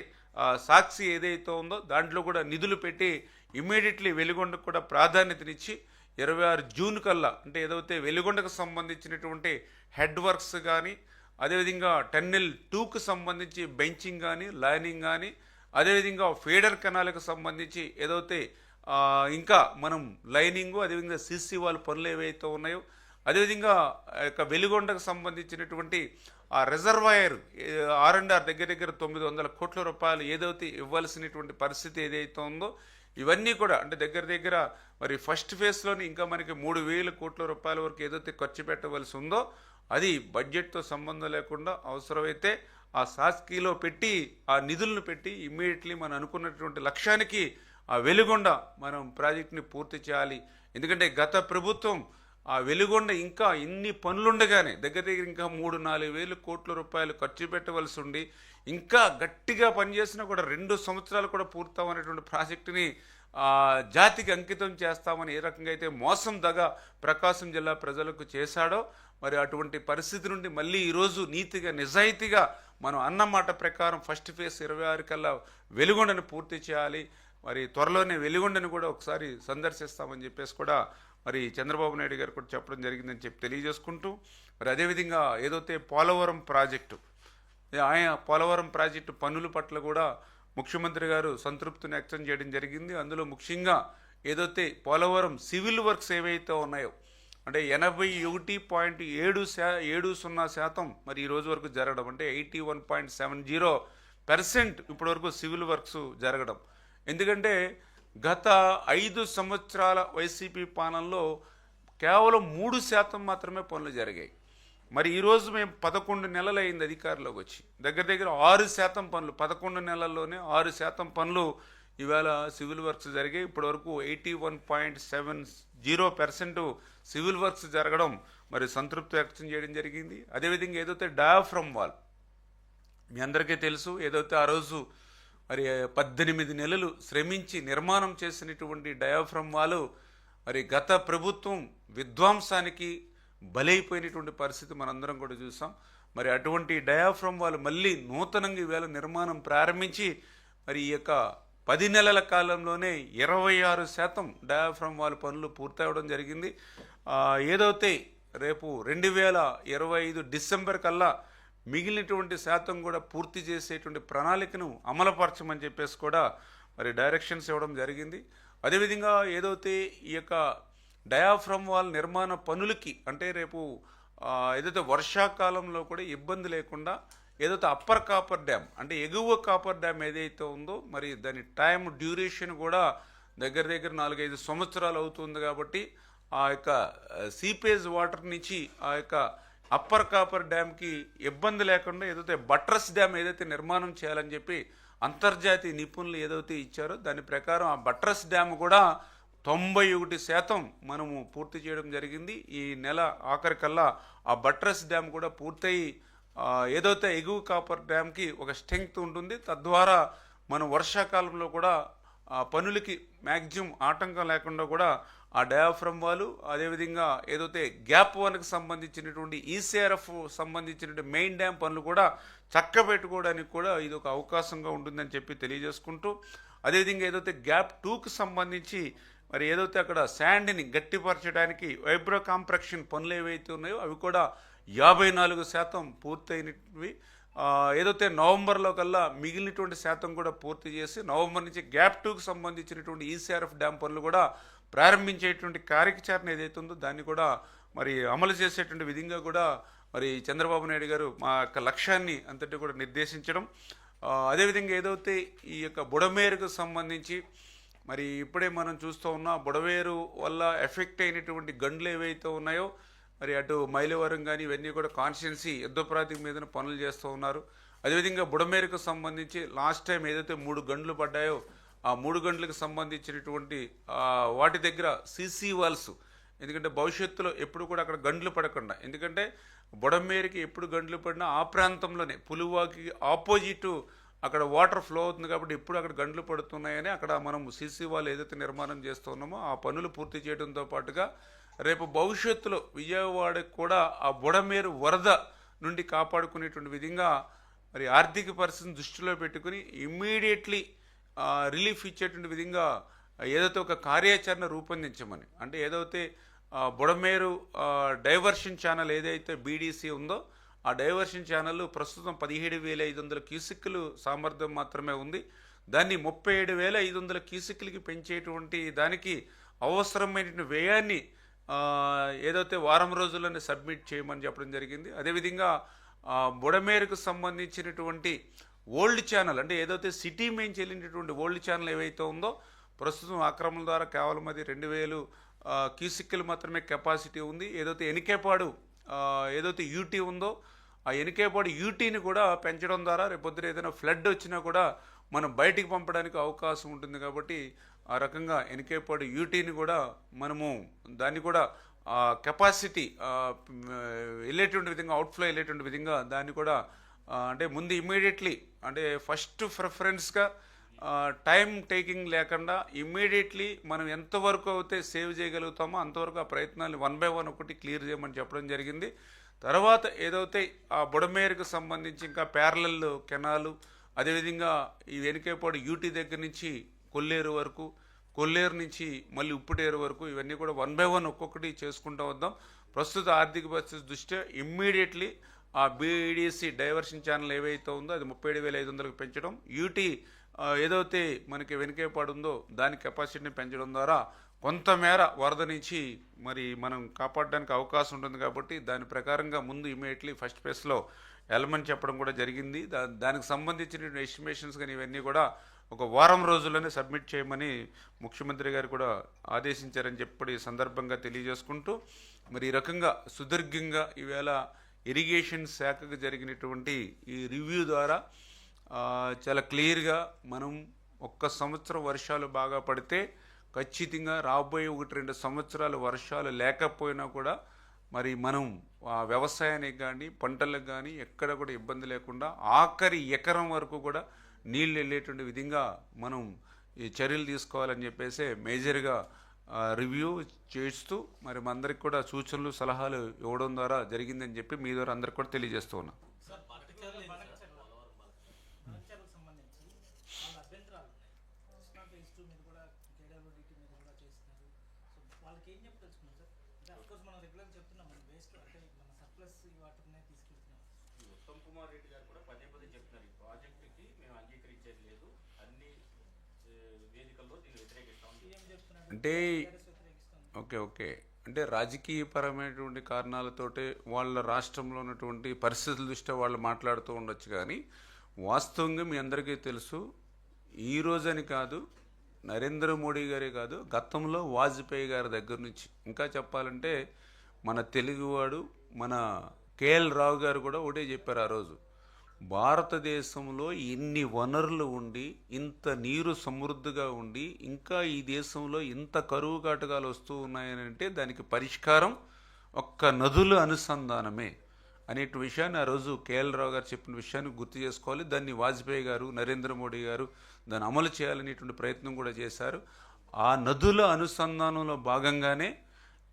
సాక్షి ఏదైతే ఉందో దాంట్లో కూడా నిధులు పెట్టి ఇమ్మీడియట్లీ వెలిగొండకు కూడా ప్రాధాన్యతనిచ్చి 26 జూన్ కల్లా అంటే ఏదైతే వెలిగొండకు సంబంధించినటువంటి హెడ్ వర్క్స్ కానీ అదేవిధంగా టన్నెల్ 2కు సంబంధించి బెంచింగ్ కానీ లైనింగ్ కానీ అదేవిధంగా ఫీడర్ కెనాల్కి సంబంధించి ఏదైతే ఇంకా మనం లైనింగు అదేవిధంగా సిసి వాల్ పనులు ఏవైతే ఉన్నాయో అదేవిధంగా వెలిగొండకు సంబంధించినటువంటి ఆ రిజర్వాయర్ R&R దగ్గర 900 కోట్ల రూపాయలు ఏదైతే ఇవ్వాల్సినటువంటి పరిస్థితి ఏదైతే ఉందో ఇవన్నీ కూడా అంటే దగ్గర మరి ఫస్ట్ ఫేజ్లోని ఇంకా మనకి 3,000 కోట్ల రూపాయల వరకు ఏదైతే ఖర్చు పెట్టవలసి ఉందో అది బడ్జెట్తో సంబంధం లేకుండా అవసరమైతే ఆ సాస్కీలో పెట్టి ఆ నిధులను పెట్టి ఇమ్మీడియట్లీ మనం అనుకున్నటువంటి లక్ష్యానికి ఆ వెలిగొండ మనం ప్రాజెక్ట్ని పూర్తి చేయాలి. ఎందుకంటే గత ప్రభుత్వం ఆ వెలిగొండ ఇంకా ఇన్ని పనులుండగానే దగ్గర ఇంకా 3-4 వేల కోట్ల రూపాయలు ఖర్చు పెట్టవలసి ఉండి ఇంకా గట్టిగా పనిచేసినా కూడా 2 సంవత్సరాలు కూడా పూర్తవనేటువంటి ప్రాజెక్టుని జాతికి అంకితం చేస్తామని ఏ రకంగా అయితే మోసం దగా ప్రకాశం జిల్లా ప్రజలకు చేశాడో మరి అటువంటి పరిస్థితి నుండి మళ్ళీ ఈరోజు నీతిగా నిజాయితీగా మనం అన్నమాట ప్రకారం ఫస్ట్ ఫేజ్ 26 కల్లా వెలిగొండను పూర్తి చేయాలి. మరి త్వరలోనే వెలిగొండను కూడా ఒకసారి సందర్శిస్తామని చెప్పేసి కూడా మరి చంద్రబాబు నాయుడు గారు కూడా చెప్పడం జరిగిందని చెప్పి తెలియజేసుకుంటూ మరి అదేవిధంగా ఏదైతే పోలవరం ప్రాజెక్టు పనుల పట్ల కూడా ముఖ్యమంత్రి గారు సంతృప్తిని వ్యక్తం చేయడం జరిగింది. అందులో ముఖ్యంగా ఏదైతే పోలవరం సివిల్ వర్క్స్ ఏవైతే ఉన్నాయో అంటే 81.70% మరి ఈ రోజు వరకు జరగడం, అంటే 81.70% ఇప్పటి వరకు సివిల్ వర్క్స్ జరగడం. ఎందుకంటే గత 5 సంవత్సరాల వైసీపీ పాలనలో కేవలం 3% మాత్రమే పనులు జరిగాయి. మరి ఈరోజు మేము 11 నెలలు అయింది అధికారంలోకి వచ్చి, దగ్గర దగ్గర 6% పనులు, 11 నెలల్లోనే 6% పనులు ఇవాళ సివిల్ వర్క్స్ జరిగాయి. ఇప్పటి వరకు 81.70% సివిల్ వర్క్స్ జరగడం మరి సంతృప్తి వ్యక్తం చేయడం జరిగింది. అదేవిధంగా ఏదైతే డయాఫ్రమ్ వాల్ మీ అందరికీ తెలుసు, ఏదైతే ఆ రోజు మరి 18 నెలలు శ్రమించి నిర్మాణం చేసినటువంటి డయాఫ్రమ్ వాల్ మరి గత ప్రభుత్వం విధ్వంసానికి బలైపోయినటువంటి పరిస్థితి మనందరం కూడా చూసాం. మరి అటువంటి డయాఫ్రమ్ వాల్ మళ్ళీ నూతనంగా ఈవేళ నిర్మాణం ప్రారంభించి మరి ఈ యొక్క 10 నెలల కాలంలోనే 26% డయాఫ్రమ్ వాల్ పనులు పూర్తవడం జరిగింది. ఏదైతే రేపు 2025 డిసెంబర్ కల్లా మిగిలినటువంటి శాతం కూడా పూర్తి చేసేటువంటి ప్రణాళికను అమలుపరచమని చెప్పేసి కూడా మరి డైరెక్షన్స్ ఇవ్వడం జరిగింది. అదేవిధంగా ఏదైతే ఈ యొక్క డయాఫ్రమ్ వాల్ నిర్మాణ పనులకి అంటే రేపు ఏదైతే వర్షాకాలంలో కూడా ఇబ్బంది లేకుండా ఏదైతే అప్పర్ కాపర్ డ్యామ్ అంటే ఎగువ కాపర్ డ్యామ్ ఏదైతే ఉందో మరి దాని టైం డ్యూరేషన్ కూడా దగ్గర దగ్గర 4-5 సంవత్సరాలు అవుతుంది. కాబట్టి ఆ యొక్క సీపేజ్ వాటర్ నుంచి ఆ యొక్క అప్పర్ కాపర్ డ్యామ్కి ఇబ్బంది లేకుండా ఏదైతే బట్రస్ డ్యామ్ ఏదైతే నిర్మాణం చేయాలని చెప్పి అంతర్జాతీయ నిపుణులు ఏదైతే ఇచ్చారో దాని ప్రకారం ఆ బట్రస్ డ్యామ్ కూడా 91% మనము పూర్తి చేయడం జరిగింది. ఈ నెల ఆఖరికల్లా ఆ బట్రస్ డ్యామ్ కూడా పూర్తయి ఏదైతే ఎగువ కాపర్ డ్యామ్కి ఒక స్ట్రెంగ్త్ ఉంటుంది. తద్వారా మనం వర్షాకాలంలో కూడా ఆ పనులకి మ్యాక్సిమం ఆటంకం లేకుండా కూడా ఆ డయాఫ్రమ్ వాల్, అదేవిధంగా ఏదైతే గ్యాప్ 1కి సంబంధించినటువంటి ఈసీఆర్ఎఫ్ సంబంధించినటువంటి మెయిన్ డ్యామ్ పనులు కూడా చక్కబెట్టుకోవడానికి కూడా ఇది ఒక అవకాశంగా ఉంటుందని చెప్పి తెలియజేసుకుంటూ, అదేవిధంగా ఏదైతే గ్యాప్ 2కి సంబంధించి మరి ఏదైతే అక్కడ శాండ్ని గట్టిపరచడానికి వైబ్రో కాంప్రెక్షన్ పనులు ఏవైతే ఉన్నాయో అవి కూడా 54% పూర్తయినవి. ఏదైతే నవంబర్లో కల్లా మిగిలినటువంటి శాతం కూడా పూర్తి చేసి నవంబర్ నుంచి గ్యాప్ 2కి సంబంధించినటువంటి ఈసీఆర్ఎఫ్ డ్యామ్ పనులు కూడా ప్రారంభించేటువంటి కార్యాచరణ ఏదైతే ఉందో దాన్ని కూడా మరి అమలు చేసేటువంటి విధంగా కూడా మరి చంద్రబాబు నాయుడు గారు మా యొక్క లక్ష్యాన్ని అంతటి కూడా నిర్దేశించడం. అదేవిధంగా ఏదైతే ఈ యొక్క బుడమేరుకు సంబంధించి మరి ఇప్పుడే మనం చూస్తూ ఉన్నా బుడమేరు వల్ల ఎఫెక్ట్ అయినటువంటి గండ్లు ఏవైతే ఉన్నాయో మరి అటు మైలవరం కానీ ఇవన్నీ కూడా కాన్స్టిట్యున్సీ యుద్ధ ప్రాతిపదిక మీద పనులు చేస్తూ ఉన్నారు. అదేవిధంగా బుడమేరుకు సంబంధించి లాస్ట్ టైం ఏదైతే 3 గంటలు పడ్డాయో ఆ 3 గంటలకు సంబంధించినటువంటి వాటి దగ్గర సీసీ వాల్స్, ఎందుకంటే భవిష్యత్తులో ఎప్పుడు కూడా అక్కడ గంటలు పడకుండా, ఎందుకంటే బుడమేరుకి ఎప్పుడు గంటలు పడినా ఆ ప్రాంతంలోనే పులువాకి ఆపోజిట్ అక్కడ వాటర్ ఫ్లో అవుతుంది కాబట్టి ఎప్పుడు అక్కడ గంటలు పడుతున్నాయని అక్కడ మనం సీసీ వాల్ ఏదైతే నిర్మాణం చేస్తూ ఉన్నామో ఆ పనులు పూర్తి చేయడంతో పాటుగా రేపు భవిష్యత్తులో విజయవాడకు కూడా ఆ బుడమేరు వరద నుండి కాపాడుకునేటువంటి విధంగా మరి ఆర్థిక పరిస్థితిని దృష్టిలో పెట్టుకుని ఇమ్మీడియట్లీ రిలీఫ్ ఇచ్చేటువంటి విధంగా ఏదైతే ఒక కార్యాచరణ రూపొందించమని, అంటే ఏదైతే బుడమేరు డైవర్షన్ ఛానల్ ఏదైతే బీడీసీ ఉందో ఆ డైవర్షన్ ఛానల్ ప్రస్తుతం 17,500 క్యూసెక్కులు సామర్థ్యం మాత్రమే ఉంది. దాన్ని 37,500 క్యూసెక్కులకి పెంచేటువంటి దానికి అవసరమైన వ్యయాన్ని ఏదైతే వారం రోజుల్లోనే సబ్మిట్ చేయమని చెప్పడం జరిగింది. అదేవిధంగా బుడమేరుకు సంబంధించినటువంటి ఓల్డ్ ఛానల్ అంటే ఏదైతే సిటీ మెయిన్ చెల్లినటువంటి ఓల్డ్ ఛానల్ ఏవైతే ఉందో ప్రస్తుతం ఆక్రమణ ద్వారా కేవలం అది 2,000 క్యూసెక్కులు మాత్రమే కెపాసిటీ ఉంది. ఏదైతే ఎనికేపాడు ఏదైతే యూటీ ఉందో ఆ ఎనికేపాడు యూటీని కూడా పెంచడం ద్వారా రేపొద్దున ఏదైనా ఫ్లడ్ వచ్చినా కూడా మనం బయటికి పంపడానికి అవకాశం ఉంటుంది. కాబట్టి ఆ రకంగా ఎనికేపాడు యూటీని కూడా మనము దాన్ని కూడా కెపాసిటీ వెళ్ళేటువంటి విధంగా అవుట్ఫ్లో వెళ్ళేటువంటి విధంగా దాన్ని కూడా అంటే ముందు ఇమ్మీడియట్లీ అంటే ఫస్ట్ ప్రిఫరెన్స్గా టైం టేకింగ్ లేకుండా ఇమ్మీడియట్లీ మనం ఎంతవరకు అయితే సేవ్ చేయగలుగుతామో అంతవరకు ఆ ప్రయత్నాలు 1 by 1 ఒకటి క్లియర్ చేయమని చెప్పడం జరిగింది. తర్వాత ఏదైతే ఆ బుడమేరుకు సంబంధించి ఇంకా ప్యారలల్ కెనాలు, అదేవిధంగా ఈ వెనుకేపాడు యూటీ దగ్గర నుంచి కొల్లేరు వరకు, కొల్లేరు నుంచి మళ్ళీ ఉప్పుటేరు వరకు ఇవన్నీ కూడా 1 by 1 ఒక్కొక్కటి చేసుకుంటూ వద్దాం. ప్రస్తుత ఆర్థిక పరిస్థితి దృష్ట్యా ఇమ్మీడియట్లీ ఆ బీడీసీ డైవర్షన్ ఛానల్ ఏవైతే ఉందో అది 37,500కి పెంచడం, యూటీ ఏదైతే మనకి వెనుకేపాడు ఉందో దాని కెపాసిటీని పెంచడం ద్వారా కొంతమేర వరద నుంచి మరి మనం కాపాడడానికి అవకాశం ఉంటుంది కాబట్టి దాని ప్రకారంగా ముందు ఇమీడియట్లీ ఫస్ట్ ఫేజ్లో వెళ్ళమని చెప్పడం కూడా జరిగింది. దానికి సంబంధించిన ఎస్టిమేషన్స్ కానీ ఇవన్నీ కూడా ఒక వారం రోజుల్లోనే సబ్మిట్ చేయమని ముఖ్యమంత్రి గారు కూడా ఆదేశించారని చెప్పి ఈ సందర్భంగా తెలియజేసుకుంటూ, మరి ఈ రకంగా సుదీర్ఘంగా ఈవేళ ఇరిగేషన్ శాఖకు జరిగినటువంటి ఈ రివ్యూ ద్వారా చాలా క్లియర్గా మనం ఒక్క సంవత్సరం వర్షాలు బాగా పడితే ఖచ్చితంగా రాబోయే 1-2 సంవత్సరాలు వర్షాలు లేకపోయినా కూడా మరి మనం వ్యవసాయానికి కానీ పంటలకు కానీ ఎక్కడ కూడా ఇబ్బంది లేకుండా ఆఖరి ఎకరం వరకు కూడా నీళ్ళు వెళ్ళేటువంటి విధంగా మనం ఈ చర్యలు తీసుకోవాలని చెప్పేసి మేజర్గా రివ్యూ చేస్తూ మరి మా అందరికి కూడా సూచనలు సలహాలు ఇవ్వడం ద్వారా జరిగిందని చెప్పి మీ ద్వారా అందరికి కూడా తెలియజేస్తూ ఉన్నాం. ఉత్తమ్ కుమార్ రెడ్డి గారు కూడా పదే చెప్తున్నారు ఈ ప్రాజెక్టుకి మేము అంగీకరించేది లేదు, అన్ని వేదికల్లో దీన్ని వ్యతిరేకిస్తాం. అంటే ఓకే అంటే రాజకీయపరమైనటువంటి కారణాలతోటే వాళ్ళ రాష్ట్రంలో ఉన్నటువంటి పరిస్థితుల దృష్ట్యా వాళ్ళు మాట్లాడుతూ ఉండొచ్చు, కానీ వాస్తవంగా మీ అందరికీ తెలుసు, ఈ రోజని కాదు, నరేంద్ర మోడీ గారే కాదు, గతంలో వాజ్పేయి గారి దగ్గర నుంచి ఇంకా చెప్పాలంటే మన తెలుగువాడు మన కేఎల్ రావు గారు కూడా ఒకటే చెప్పారు ఆ రోజు, భారతదేశంలో ఇన్ని వనరులు ఉండి ఇంత నీరు సమృద్ధిగా ఉండి ఇంకా ఈ దేశంలో ఇంత కరువు కాటకాలు వస్తూ ఉన్నాయని అంటే దానికి పరిష్కారం ఒక్క నదుల అనుసంధానమే అనేటి విషయాన్ని ఆ రోజు కేఎల్ రావు గారు చెప్పిన విషయాన్ని గుర్తు చేసుకోవాలి. దాన్ని వాజ్పేయి గారు నరేంద్ర మోడీ గారు దాన్ని అమలు చేయాలనేటువంటి ప్రయత్నం కూడా చేశారు. ఆ నదుల అనుసంధానంలో భాగంగానే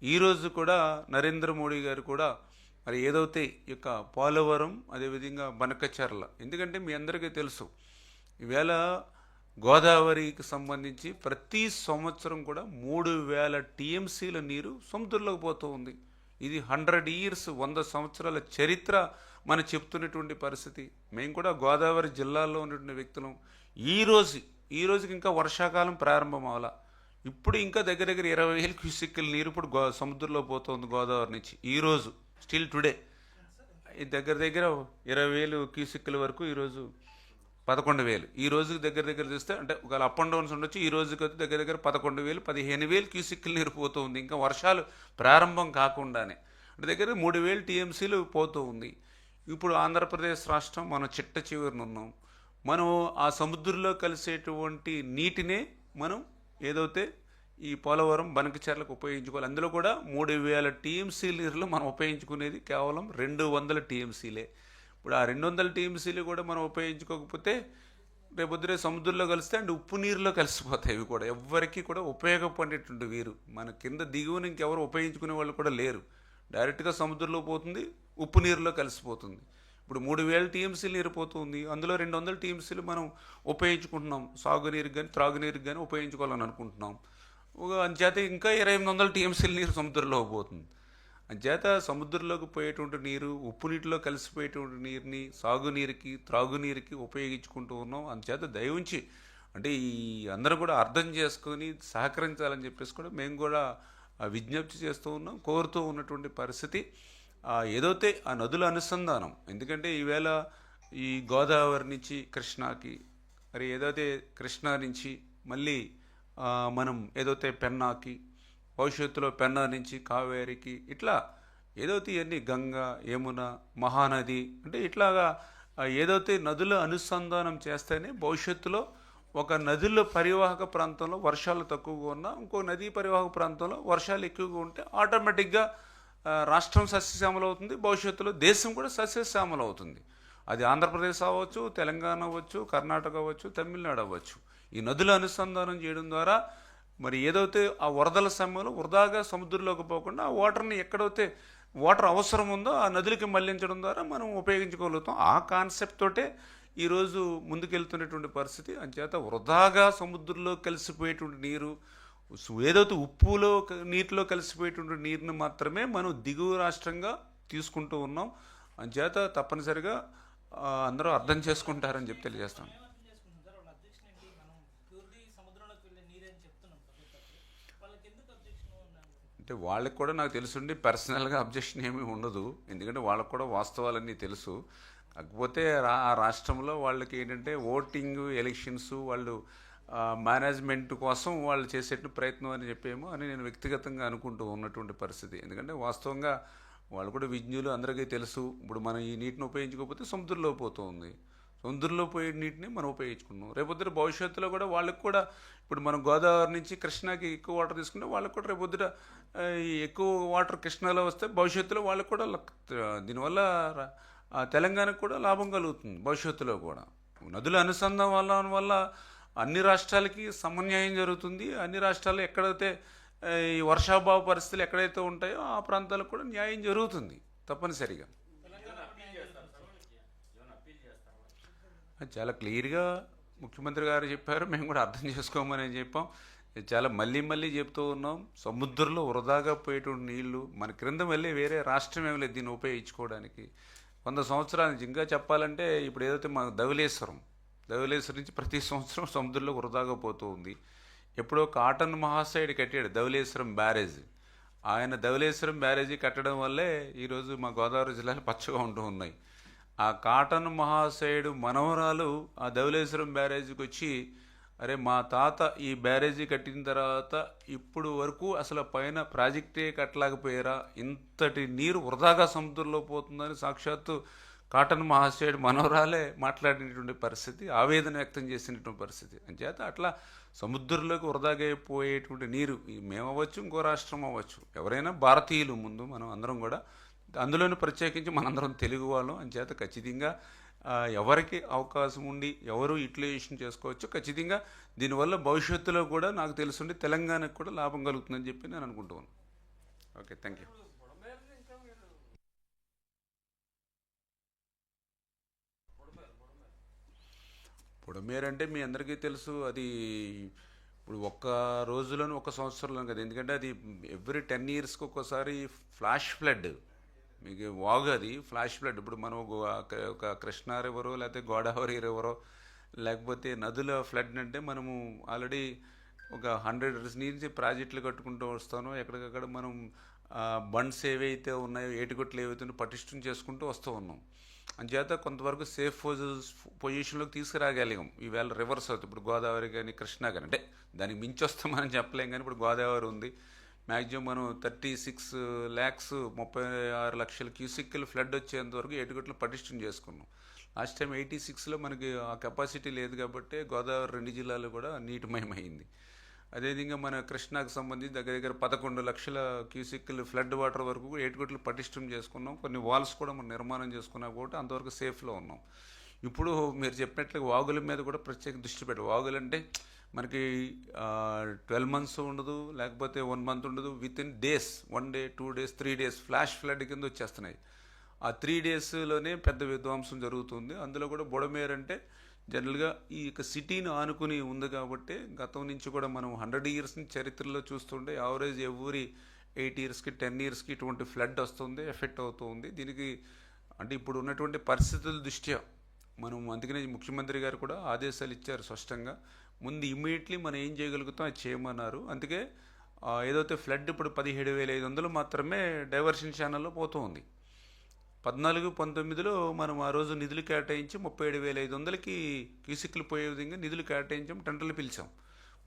ఈరోజు కూడా నరేంద్ర మోడీ గారు కూడా మరి ఏదైతే ఈ యొక్క పోలవరం అదేవిధంగా బనకచర్ల, ఎందుకంటే మీ అందరికీ తెలుసు ఈవేళ గోదావరికి సంబంధించి ప్రతి సంవత్సరం కూడా 3000 టీఎంసీల నీరు సముద్రంలోకి పోతూ ఉంది. ఇది 100 years 100 సంవత్సరాల చరిత్ర మనం చెప్తున్నటువంటి పరిస్థితి. మేము కూడా గోదావరి జిల్లాలో ఉన్నటువంటి వ్యక్తులం. ఈ రోజుకి ఇంకా వర్షాకాలం ప్రారంభం అవ్వాల, ఇప్పుడు ఇంకా దగ్గర 20,000 క్యూసెక్కుల నీరు ఇప్పుడు సముద్రంలో పోతుంది గోదావరి నుంచి. ఈరోజు స్టిల్ టుడే దగ్గర 20,000 క్యూసెక్కుల వరకు, ఈరోజు 11,000. ఈ రోజుకి దగ్గర చూస్తే అంటే ఒకవేళ అప్ అండ్ డౌన్స్ ఉండొచ్చు, ఈ రోజుకి దగ్గర 11,000 15,000 క్యూసెక్కుల నీరు పోతూ ఉంది ఇంకా వర్షాలు ప్రారంభం కాకుండానే. అంటే దగ్గర 3,000 టీఎంసీలు పోతూ ఉంది. ఇప్పుడు ఆంధ్రప్రదేశ్ రాష్ట్రం మనం చిట్ట చివరిన ఉన్నాం. మనం ఆ సముద్రంలో కలిసేటువంటి నీటినే మనం ఏదైతే ఈ పోలవరం బనకచర్లకు ఉపయోగించుకోవాలి. అందులో కూడా 3,000 టీఎంసీ నీరులో మనం ఉపయోగించుకునేది కేవలం 200 టీఎంసీలే. ఇప్పుడు ఆ 200 టీఎంసీలు కూడా మనం ఉపయోగించుకోకపోతే రేపొద్దునే సముద్రంలో కలిస్తే అంటే ఉప్పు నీరులో కలిసిపోతాయి. ఇవి కూడా ఎవ్వరికి కూడా ఉపయోగపడేటువంటి వీరు మన కింద దిగువన ఇంకెవరు ఉపయోగించుకునే వాళ్ళు కూడా లేరు. డైరెక్ట్గా సముద్రంలో పోతుంది, ఉప్పు నీరులో కలిసిపోతుంది. ఇప్పుడు 3,000 టీఎంసీలు నీరు పోతుంది, అందులో 200 టీఎంసీలు మనం ఉపయోగించుకుంటున్నాం. సాగునీరుకి కానీ త్రాగునీరుకి కానీ ఉపయోగించుకోవాలని అనుకుంటున్నాం. అంచేత ఇంకా 2,800 టీఎంసీల నీరు సముద్రంలోకి పోతుంది. అంచేత సముద్రంలోకి పోయేటువంటి నీరు ఉప్పు నీటిలో కలిసిపోయేటువంటి నీరుని సాగునీరుకి త్రాగునీరుకి ఉపయోగించుకుంటూ ఉన్నాం. అంచేత దయవుంచి అంటే ఈ అందరూ కూడా అర్థం చేసుకొని సహకరించాలని చెప్పేసి కూడా మేము కూడా విజ్ఞప్తి చేస్తూ ఉన్నాం, కోరుతూ ఉన్నటువంటి పరిస్థితి. ఏదైతే ఆ నదుల అనుసంధానం, ఎందుకంటే ఈవేళ ఈ గోదావరి నుంచి కృష్ణాకి, మరి ఏదైతే కృష్ణా నుంచి మళ్ళీ మనం ఏదైతే పెన్నాకి, భవిష్యత్తులో పెన్నా నుంచి కావేరికి, ఇట్లా ఏదైతే ఇవన్నీ గంగా యమున మహానది అంటే ఇట్లాగా ఏదైతే నదుల అనుసంధానం చేస్తేనే భవిష్యత్తులో ఒక నదుల పరివాహక ప్రాంతంలో వర్షాలు తక్కువగా ఉన్నా ఇంకో నదీ పరివాహక ప్రాంతంలో వర్షాలు ఎక్కువగా ఉంటే ఆటోమేటిక్గా రాష్ట్రం సస్యశ్యామలం అవుతుంది, భవిష్యత్తులో దేశం కూడా సస్యశ్యామలం అవుతుంది. అది ఆంధ్రప్రదేశ్ అవ్వచ్చు, తెలంగాణ అవ్వచ్చు, కర్ణాటక అవ్వచ్చు, తమిళనాడు అవ్వచ్చు. ఈ నదుల అనుసంధానం చేయడం ద్వారా మరి ఏదైతే ఆ వరదల సమయంలో వృధాగా సముద్రంలోకి పోకుండా ఆ వాటర్ని ఎక్కడైతే వాటర్ అవసరం ఉందో ఆ నదులకి మళ్లించడం ద్వారా మనం ఉపయోగించుకోగలుగుతాం. ఆ కాన్సెప్ట్ తోటే ఈరోజు ముందుకెళ్తున్నటువంటి పరిస్థితి. అంచేత వృధాగా సముద్రంలో కలిసిపోయేటువంటి నీరు, ఏదైతే ఉప్పులో నీటిలో కలిసిపోయేటువంటి నీరుని మాత్రమే మనం దిగువ రాష్ట్రంగా తీసుకుంటూ ఉన్నాం. అంచేత తప్పనిసరిగా అందరూ అర్థం చేసుకుంటారని చెప్పి తెలియజేస్తాం. అంటే వాళ్ళకి కూడా నాకు తెలుసుండి పర్సనల్గా అబ్జెక్షన్ ఏమీ ఉండదు, ఎందుకంటే వాళ్ళకు కూడా వాస్తవాలన్నీ తెలుసు. కాకపోతే ఆ రాష్ట్రంలో వాళ్ళకి ఏంటంటే ఓటింగ్ ఎలక్షన్స్ వాళ్ళు మేనేజ్మెంట్ కోసం వాళ్ళు చేసే ప్రయత్నం అని చెప్పేమో అని నేను వ్యక్తిగతంగా అనుకుంటూ ఉన్నటువంటి పరిస్థితి. ఎందుకంటే వాస్తవంగా వాళ్ళు కూడా విజ్ఞులు, అందరికీ తెలుసు. ఇప్పుడు మనం ఈ నీటిని ఉపయోగించుకోకపోతే సముద్రంలో పోతూ ఉంది, సముద్రంలో పోయే నీటిని మనం ఉపయోగించుకున్నాం. రేపొద్దుట భవిష్యత్తులో కూడా వాళ్ళకి కూడా ఇప్పుడు మనం గోదావరి నుంచి కృష్ణాకి ఎక్కువ వాటర్ తీసుకుంటే వాళ్ళకి కూడా రేపొద్దుట ఈ ఎక్కువ వాటర్ కృష్ణాలో వస్తే భవిష్యత్తులో వాళ్ళకి కూడా దీనివల్ల తెలంగాణకు కూడా లాభం కలుగుతుంది భవిష్యత్తులో కూడా. నదుల అనుసంధానం వల్ల అన్ని రాష్ట్రాలకి సమన్యాయం జరుగుతుంది. అన్ని రాష్ట్రాలు ఎక్కడైతే ఈ వర్షాభావ పరిస్థితులు ఎక్కడైతే ఉంటాయో ఆ ప్రాంతాలకు కూడా న్యాయం జరుగుతుంది తప్పనిసరిగా. అది చాలా క్లియర్గా ముఖ్యమంత్రి గారు చెప్పారు, మేము కూడా అర్థం చేసుకోమని చెప్పాం. చాలా మళ్ళీ మళ్ళీ చెప్తూ ఉన్నాం. సముద్రంలో వృధాగా పోయేటువంటి నీళ్లు మన క్రింద వెళ్ళి వేరే రాష్ట్రం ఏమి లేదు దీన్ని ఉపయోగించుకోవడానికి. 100 సంవత్సరాల నుంచి ఇంకా చెప్పాలంటే ఇప్పుడు ఏదైతే మన ధవళేశ్వరం నుంచి ప్రతి సంవత్సరం సముద్రంలో వృధాగా పోతూ ఉంది. ఎప్పుడో కాటన్ మహాశయుడు కట్టాడు ధవళేశ్వరం బ్యారేజ్. ఆయన ధవళేశ్వరం బ్యారేజీ కట్టడం వల్లే ఈరోజు మా గోదావరి జిల్లాలు పచ్చగా ఉంటూ ఉన్నాయి. ఆ కాటన్ మహాశయుడు మనవరాలు ఆ ధవళేశ్వరం బ్యారేజీకి వచ్చి, అరే మా తాత ఈ బ్యారేజీ కట్టిన తర్వాత ఇప్పుడు వరకు అసలు పైన ప్రాజెక్టే కట్టలేకపోయారా, ఇంతటి నీరు వృధాగా సముద్రంలో పోతుందని సాక్షాత్తు కాటన్ మహాశయుడు మనవరాలే మాట్లాడినటువంటి పరిస్థితి, ఆవేదన వ్యక్తం చేసినటువంటి పరిస్థితి. అంచేత అట్లా సముద్రంలోకి వృధాగా పోయేటువంటి నీరు మేము అవ్వచ్చు, ఇంకో రాష్ట్రం అవ్వచ్చు, ఎవరైనా భారతీయులు ముందు మనం అందరం కూడా, అందులోనూ ప్రత్యేకించి మనందరం తెలుగు వాళ్ళం. అంచేత ఖచ్చితంగా ఎవరికి అవకాశం ఉండి ఎవరు యూటిలైజేషన్ చేసుకోవచ్చు. ఖచ్చితంగా దీనివల్ల భవిష్యత్తులో కూడా నాకు తెలుసుండి తెలంగాణకు కూడా లాభం కలుగుతుందని చెప్పి నేను అనుకుంటున్నాను. Okay, thank you. పొడమేరు అంటే మీ అందరికీ తెలుసు, అది ఇప్పుడు ఒక్క రోజులోను ఒక సంవత్సరంలో కదా, ఎందుకంటే అది ఎవ్రీ 10 yearsకి ఒక్కోసారి ఫ్లాష్ ఫ్లడ్, మీకు వాగు అది ఫ్లాష్ ఫ్లడ్. ఇప్పుడు మనం ఒక కృష్ణా రివరో లేకపోతే గోదావరి రివరో లేకపోతే నదుల ఫ్లడ్ అంటే మనము ఆల్రెడీ ఒక 100 years నుంచి ప్రాజెక్టులు కట్టుకుంటూ వస్తాను. ఎక్కడికక్కడ మనం బండ్స్ ఏవైతే ఉన్నాయో, ఏటుగొట్లు ఏవైతే పటిష్టం చేసుకుంటూ వస్తూ ఉన్నాం. అంచేత కొంతవరకు సేఫ్ పొజిషన్లోకి తీసుకురాగలిగాం. ఈవేళ రివర్స్ అవుతుంది. ఇప్పుడు గోదావరి కానీ కృష్ణా కానీ, అంటే దానికి మించి వస్తామని చెప్పలేం, కానీ ఇప్పుడు గోదావరి ఉంది. మ్యాక్సిమం మనం 36 lakhs 36 లక్షల క్యూసిక్లు ఫ్లడ్ వచ్చేంత వరకు ఏటుగొట్లు పటిష్టం చేసుకున్నాం. లాస్ట్ టైం 86లో మనకి ఆ కెపాసిటీ లేదు కాబట్టి గోదావరి 2 జిల్లాలు కూడా నీటిమయమైంది. అదేవిధంగా మన కృష్ణాకు సంబంధించి దగ్గర 11 లక్షల క్యూసిక్లు ఫ్లడ్ వాటర్ వరకు ఏటుగొట్లు పటిష్టం చేసుకున్నాం. కొన్ని వాల్స్ కూడా మనం నిర్మాణం చేసుకున్నాం కాబట్టి అంతవరకు సేఫ్లో ఉన్నాం. ఇప్పుడు మీరు చెప్పినట్లుగా వాగుల మీద కూడా ప్రత్యేక దృష్టి పెట్టాలి. వాగులు అంటే మనకి 12 months ఉండదు, లేకపోతే 1 month ఉండదు, with in days, 1 day 2 days 3 days flash flood కింద వచ్చేస్తున్నాయి. ఆ 3 daysలోనే పెద్ద విధ్వంసం జరుగుతుంది. అందులో కూడా బుడమేరు అంటే జనరల్గా ఈ సిటీని ఆనుకుని ఉంది కాబట్టి గతం నుంచి కూడా మనం 100 years నుంచి చరిత్రలో చూస్తుంటే యావరేజ్ ఎవ్రీ 8 yearsకి 10 yearsకి ఇటువంటి ఫ్లడ్ వస్తుంది, ఎఫెక్ట్ అవుతుంది. దీనికి అంటే ఇప్పుడు ఉన్నటువంటి పరిస్థితుల దృష్ట్యా మనం అందుకనే ముఖ్యమంత్రి గారు కూడా ఆదేశాలు ఇచ్చారు స్పష్టంగా. ముందు ఇమ్మీడియట్లీ మనం ఏం చేయగలుగుతాం అది చేయమన్నారు. అందుకే ఏదైతే ఫ్లడ్ ఇప్పుడు 17,500 మాత్రమే డైవర్షన్ ఛానల్లో పోతూ ఉంది. 14-19లో మనం ఆ రోజు నిధులు కేటాయించి 37,500కి క్యూసిక్లు పోయే విధంగా నిధులు కేటాయించాం, టెండర్లు పిలిచాం.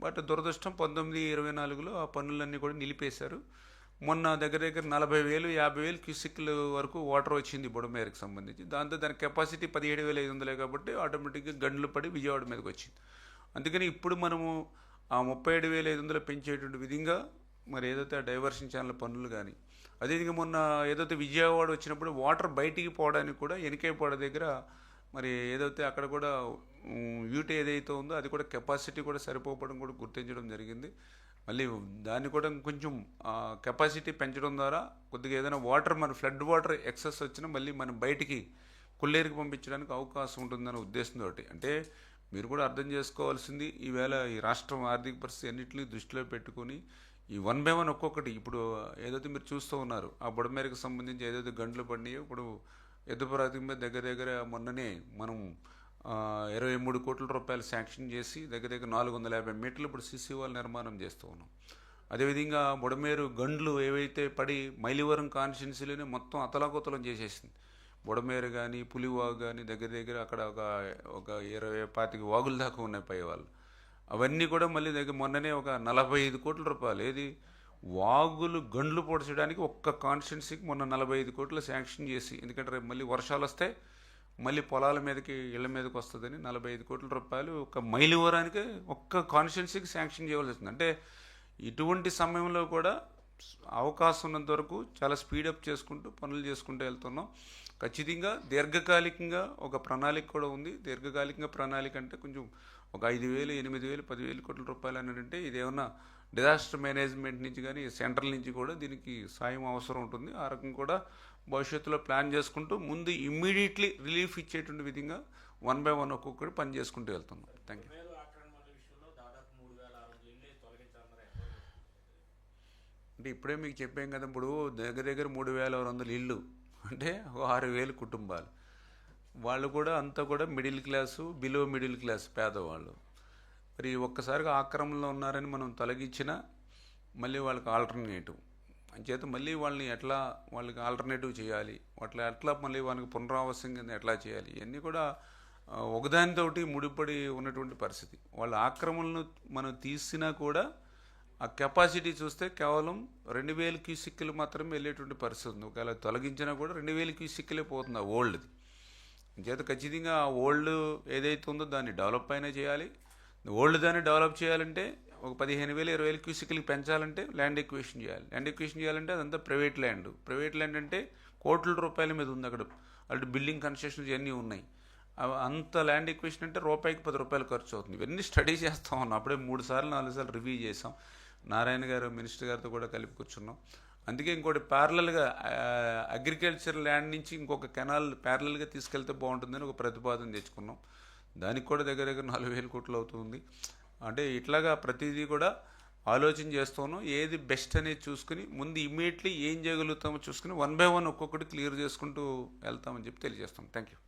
బట్ దురదృష్టం 19-24లో ఆ పనులన్నీ కూడా నిలిపేశారు. మొన్న దగ్గర 40,000 50,000 క్యూసిక్ల వరకు వాటర్ వచ్చింది బుడమేరుకి సంబంధించి. దాంతో దాని కెపాసిటీ 17,500 కాబట్టి ఆటోమేటిక్గా గండ్లు పడి విజయవాడ మీదకి వచ్చింది. అందుకని ఇప్పుడు మనము ఆ 37,500 పెంచేటువంటి విధంగా మరి ఏదైతే ఆ డైవర్షన్ ఛానల్ పనులు కానీ, అదేవిధంగా మొన్న ఏదైతే విజయవాడ వచ్చినప్పుడు వాటర్ బయటికి పోవడానికి కూడా ఎనికేపాడ దగ్గర మరి ఏదైతే అక్కడ కూడా యూటీ ఏదైతే ఉందో అది కూడా కెపాసిటీ కూడా సరిపోవడం కూడా గుర్తించడం జరిగింది. మళ్ళీ దాన్ని కూడా కొంచెం కెపాసిటీ పెంచడం ద్వారా కొద్దిగా ఏదైనా వాటర్ మన ఫ్లడ్ వాటర్ ఎక్సెస్ వచ్చినా మళ్ళీ మనం బయటికి కొల్లేరుకి పంపించడానికి అవకాశం ఉంటుందనే ఉద్దేశంతో. అంటే మీరు కూడా అర్థం చేసుకోవాల్సింది, ఈవేళ ఈ రాష్ట్రం ఆర్థిక పరిస్థితి అన్నింటినీ దృష్టిలో పెట్టుకొని ఈ 1 by 1 ఒక్కొక్కటి ఇప్పుడు ఏదైతే మీరు చూస్తూ ఉన్నారు ఆ బుడమేరుకు సంబంధించి ఏదైతే గంటలు పడినాయో ఇప్పుడు యుద్ధప్రాతికి మీద దగ్గర మొన్ననే మనం 23 కోట్ల రూపాయలు శాంక్షన్ చేసి దగ్గర 450 మీటర్లు ఇప్పుడు సిసి వాల్ నిర్మాణం చేస్తూ ఉన్నాం. అదేవిధంగా బుడమేరు గండ్లు ఏవైతే పడి మైలివరం కాన్స్టిట్యున్సీలోనే మొత్తం అతలాకుతలం చేసేసింది. బుడమేరు కానీ పులివాగు కానీ దగ్గర దగ్గర అక్కడ ఒక 20-25 వాగుల దాకా ఉన్నాయి పై వాళ్ళు. అవన్నీ కూడా మళ్ళీ దగ్గర మొన్ననే ఒక 45 కోట్ల రూపాయలు ఏది వాగులు గండ్లు పొడచడానికి ఒక్క కాన్స్టిట్యున్సీకి మొన్న 45 కోట్లు శాంక్షన్ చేసి, ఎందుకంటే రేపు మళ్ళీ వర్షాలు వస్తే మళ్ళీ పొలాల మీదకి ఇళ్ల మీదకి వస్తుందని 45 కోట్ల రూపాయలు ఒక మైలువరానికి ఒక్క కాన్స్టిట్యున్సీకి శాంక్షన్ చేయవలసి వస్తుంది. అంటే ఇటువంటి సమయంలో కూడా అవకాశం ఉన్నంత వరకు చాలా స్పీడప్ చేసుకుంటూ పనులు చేసుకుంటూ వెళ్తున్నాం. ఖచ్చితంగా దీర్ఘకాలికంగా ఒక ప్రణాళిక కూడా ఉంది. దీర్ఘకాలికంగా ప్రణాళిక అంటే కొంచెం ఒక 5,000, 8,000, 10,000 కోట్ల రూపాయలు అని అంటే ఇదేమన్నా డిజాస్టర్ మేనేజ్మెంట్ నుంచి కానీ సెంట్రల్ నుంచి కూడా దీనికి సాయం అవసరం ఉంటుంది. ఆ రకం కూడా భవిష్యత్తులో ప్లాన్ చేసుకుంటూ ముందు ఇమ్మీడియట్లీ రిలీఫ్ ఇచ్చేటువంటి విధంగా 1 by 1 ఒక్కొక్కటి పని చేసుకుంటూ వెళ్తున్నాం. Thank you. బుడమేరు ఆక్రమణల విషయంలో దాదాపు 3,600 ఇళ్ళే తొలగించాలన్నారు. అంటే ఇప్పుడే మీకు చెప్పాం కదా, ఇప్పుడు దగ్గర దగ్గర 3,600 ఇళ్ళు అంటే 6,000 కుటుంబాలు. వాళ్ళు కూడా అంతా కూడా middle class, below middle class పేదవాళ్ళు. మరి ఒక్కసారిగా ఆక్రమణలో ఉన్నారని మనం తొలగించినా మళ్ళీ వాళ్ళకి ఆల్టర్నేటివ్ అంచేత మళ్ళీ వాళ్ళని ఎట్లా వాళ్ళకి ఆల్టర్నేటివ్ చేయాలి, ఎట్లా మళ్ళీ వాళ్ళకి పునరావాసం కింద ఎట్లా చేయాలి, ఇవన్నీ కూడా ఒకదానితోటి ముడిపడి ఉన్నటువంటి పరిస్థితి. వాళ్ళ ఆక్రమణను మనం తీసినా కూడా ఆ కెపాసిటీ చూస్తే కేవలం 2,000 క్యూసిక్లు మాత్రమే వెళ్ళేటువంటి పరిస్థితి ఉంది. ఒకవేళ తొలగించినా కూడా 2,000 క్యూసిక్లే పోతుంది ఆ ఓల్డ్ది. చేత ఖచ్చితంగా ఆ ఓల్డ్ ఏదైతే ఉందో దాన్ని డెవలప్ అయినా చేయాలి. ఓల్డ్ దాన్ని డెవలప్ చేయాలంటే ఒక 15,000, 20,000 క్యూసిక్లకి పెంచాలంటే ల్యాండ్ ఎక్విజిషన్ చేయాలి. ల్యాండ్ ఎక్విజిషన్ చేయాలంటే అదంతా ప్రైవేట్ ల్యాండ్. ప్రైవేట్ ల్యాండ్ అంటే కోట్ల రూపాయల మీద ఉంది అక్కడ. అటు బిల్డింగ్ కన్స్ట్రక్షన్స్ ఇవన్నీ ఉన్నాయి. అంత ల్యాండ్ ఎక్విజిషన్ అంటే రూపాయికి 10 రూపాయలు ఖర్చు అవుతుంది. ఇవన్నీ స్టడీ చేస్తాం ఉన్నాం. అప్పుడే 3 సార్లు 4 సార్లు రివ్యూ చేసాం. నారాయణ గారు మినిస్టర్ గారితో కూడా కలిపి కూర్చున్నాం. అందుకే ఇంకోటి ప్యారలల్గా అగ్రికల్చర్ ల్యాండ్ నుంచి ఇంకొక కెనాల్ ప్యారలల్గా తీసుకెళ్తే బాగుంటుందని ఒక ప్రతిపాదన తెచ్చుకున్నాం. దానికి కూడా దగ్గర దగ్గర 4,000 కోట్లు అవుతుంది. అంటే ఇట్లాగా ప్రతిదీ కూడా ఆలోచన చేస్తున్నాం. ఏది బెస్ట్ అనేది చూసుకుని ముందు ఇమ్మీడియట్లీ ఏం చేయగలుగుతామో చూసుకుని 1 by 1 ఒక్కొక్కటి క్లియర్ చేసుకుంటూ వెళ్తామని చెప్పి తెలియజేస్తాం. Thank you.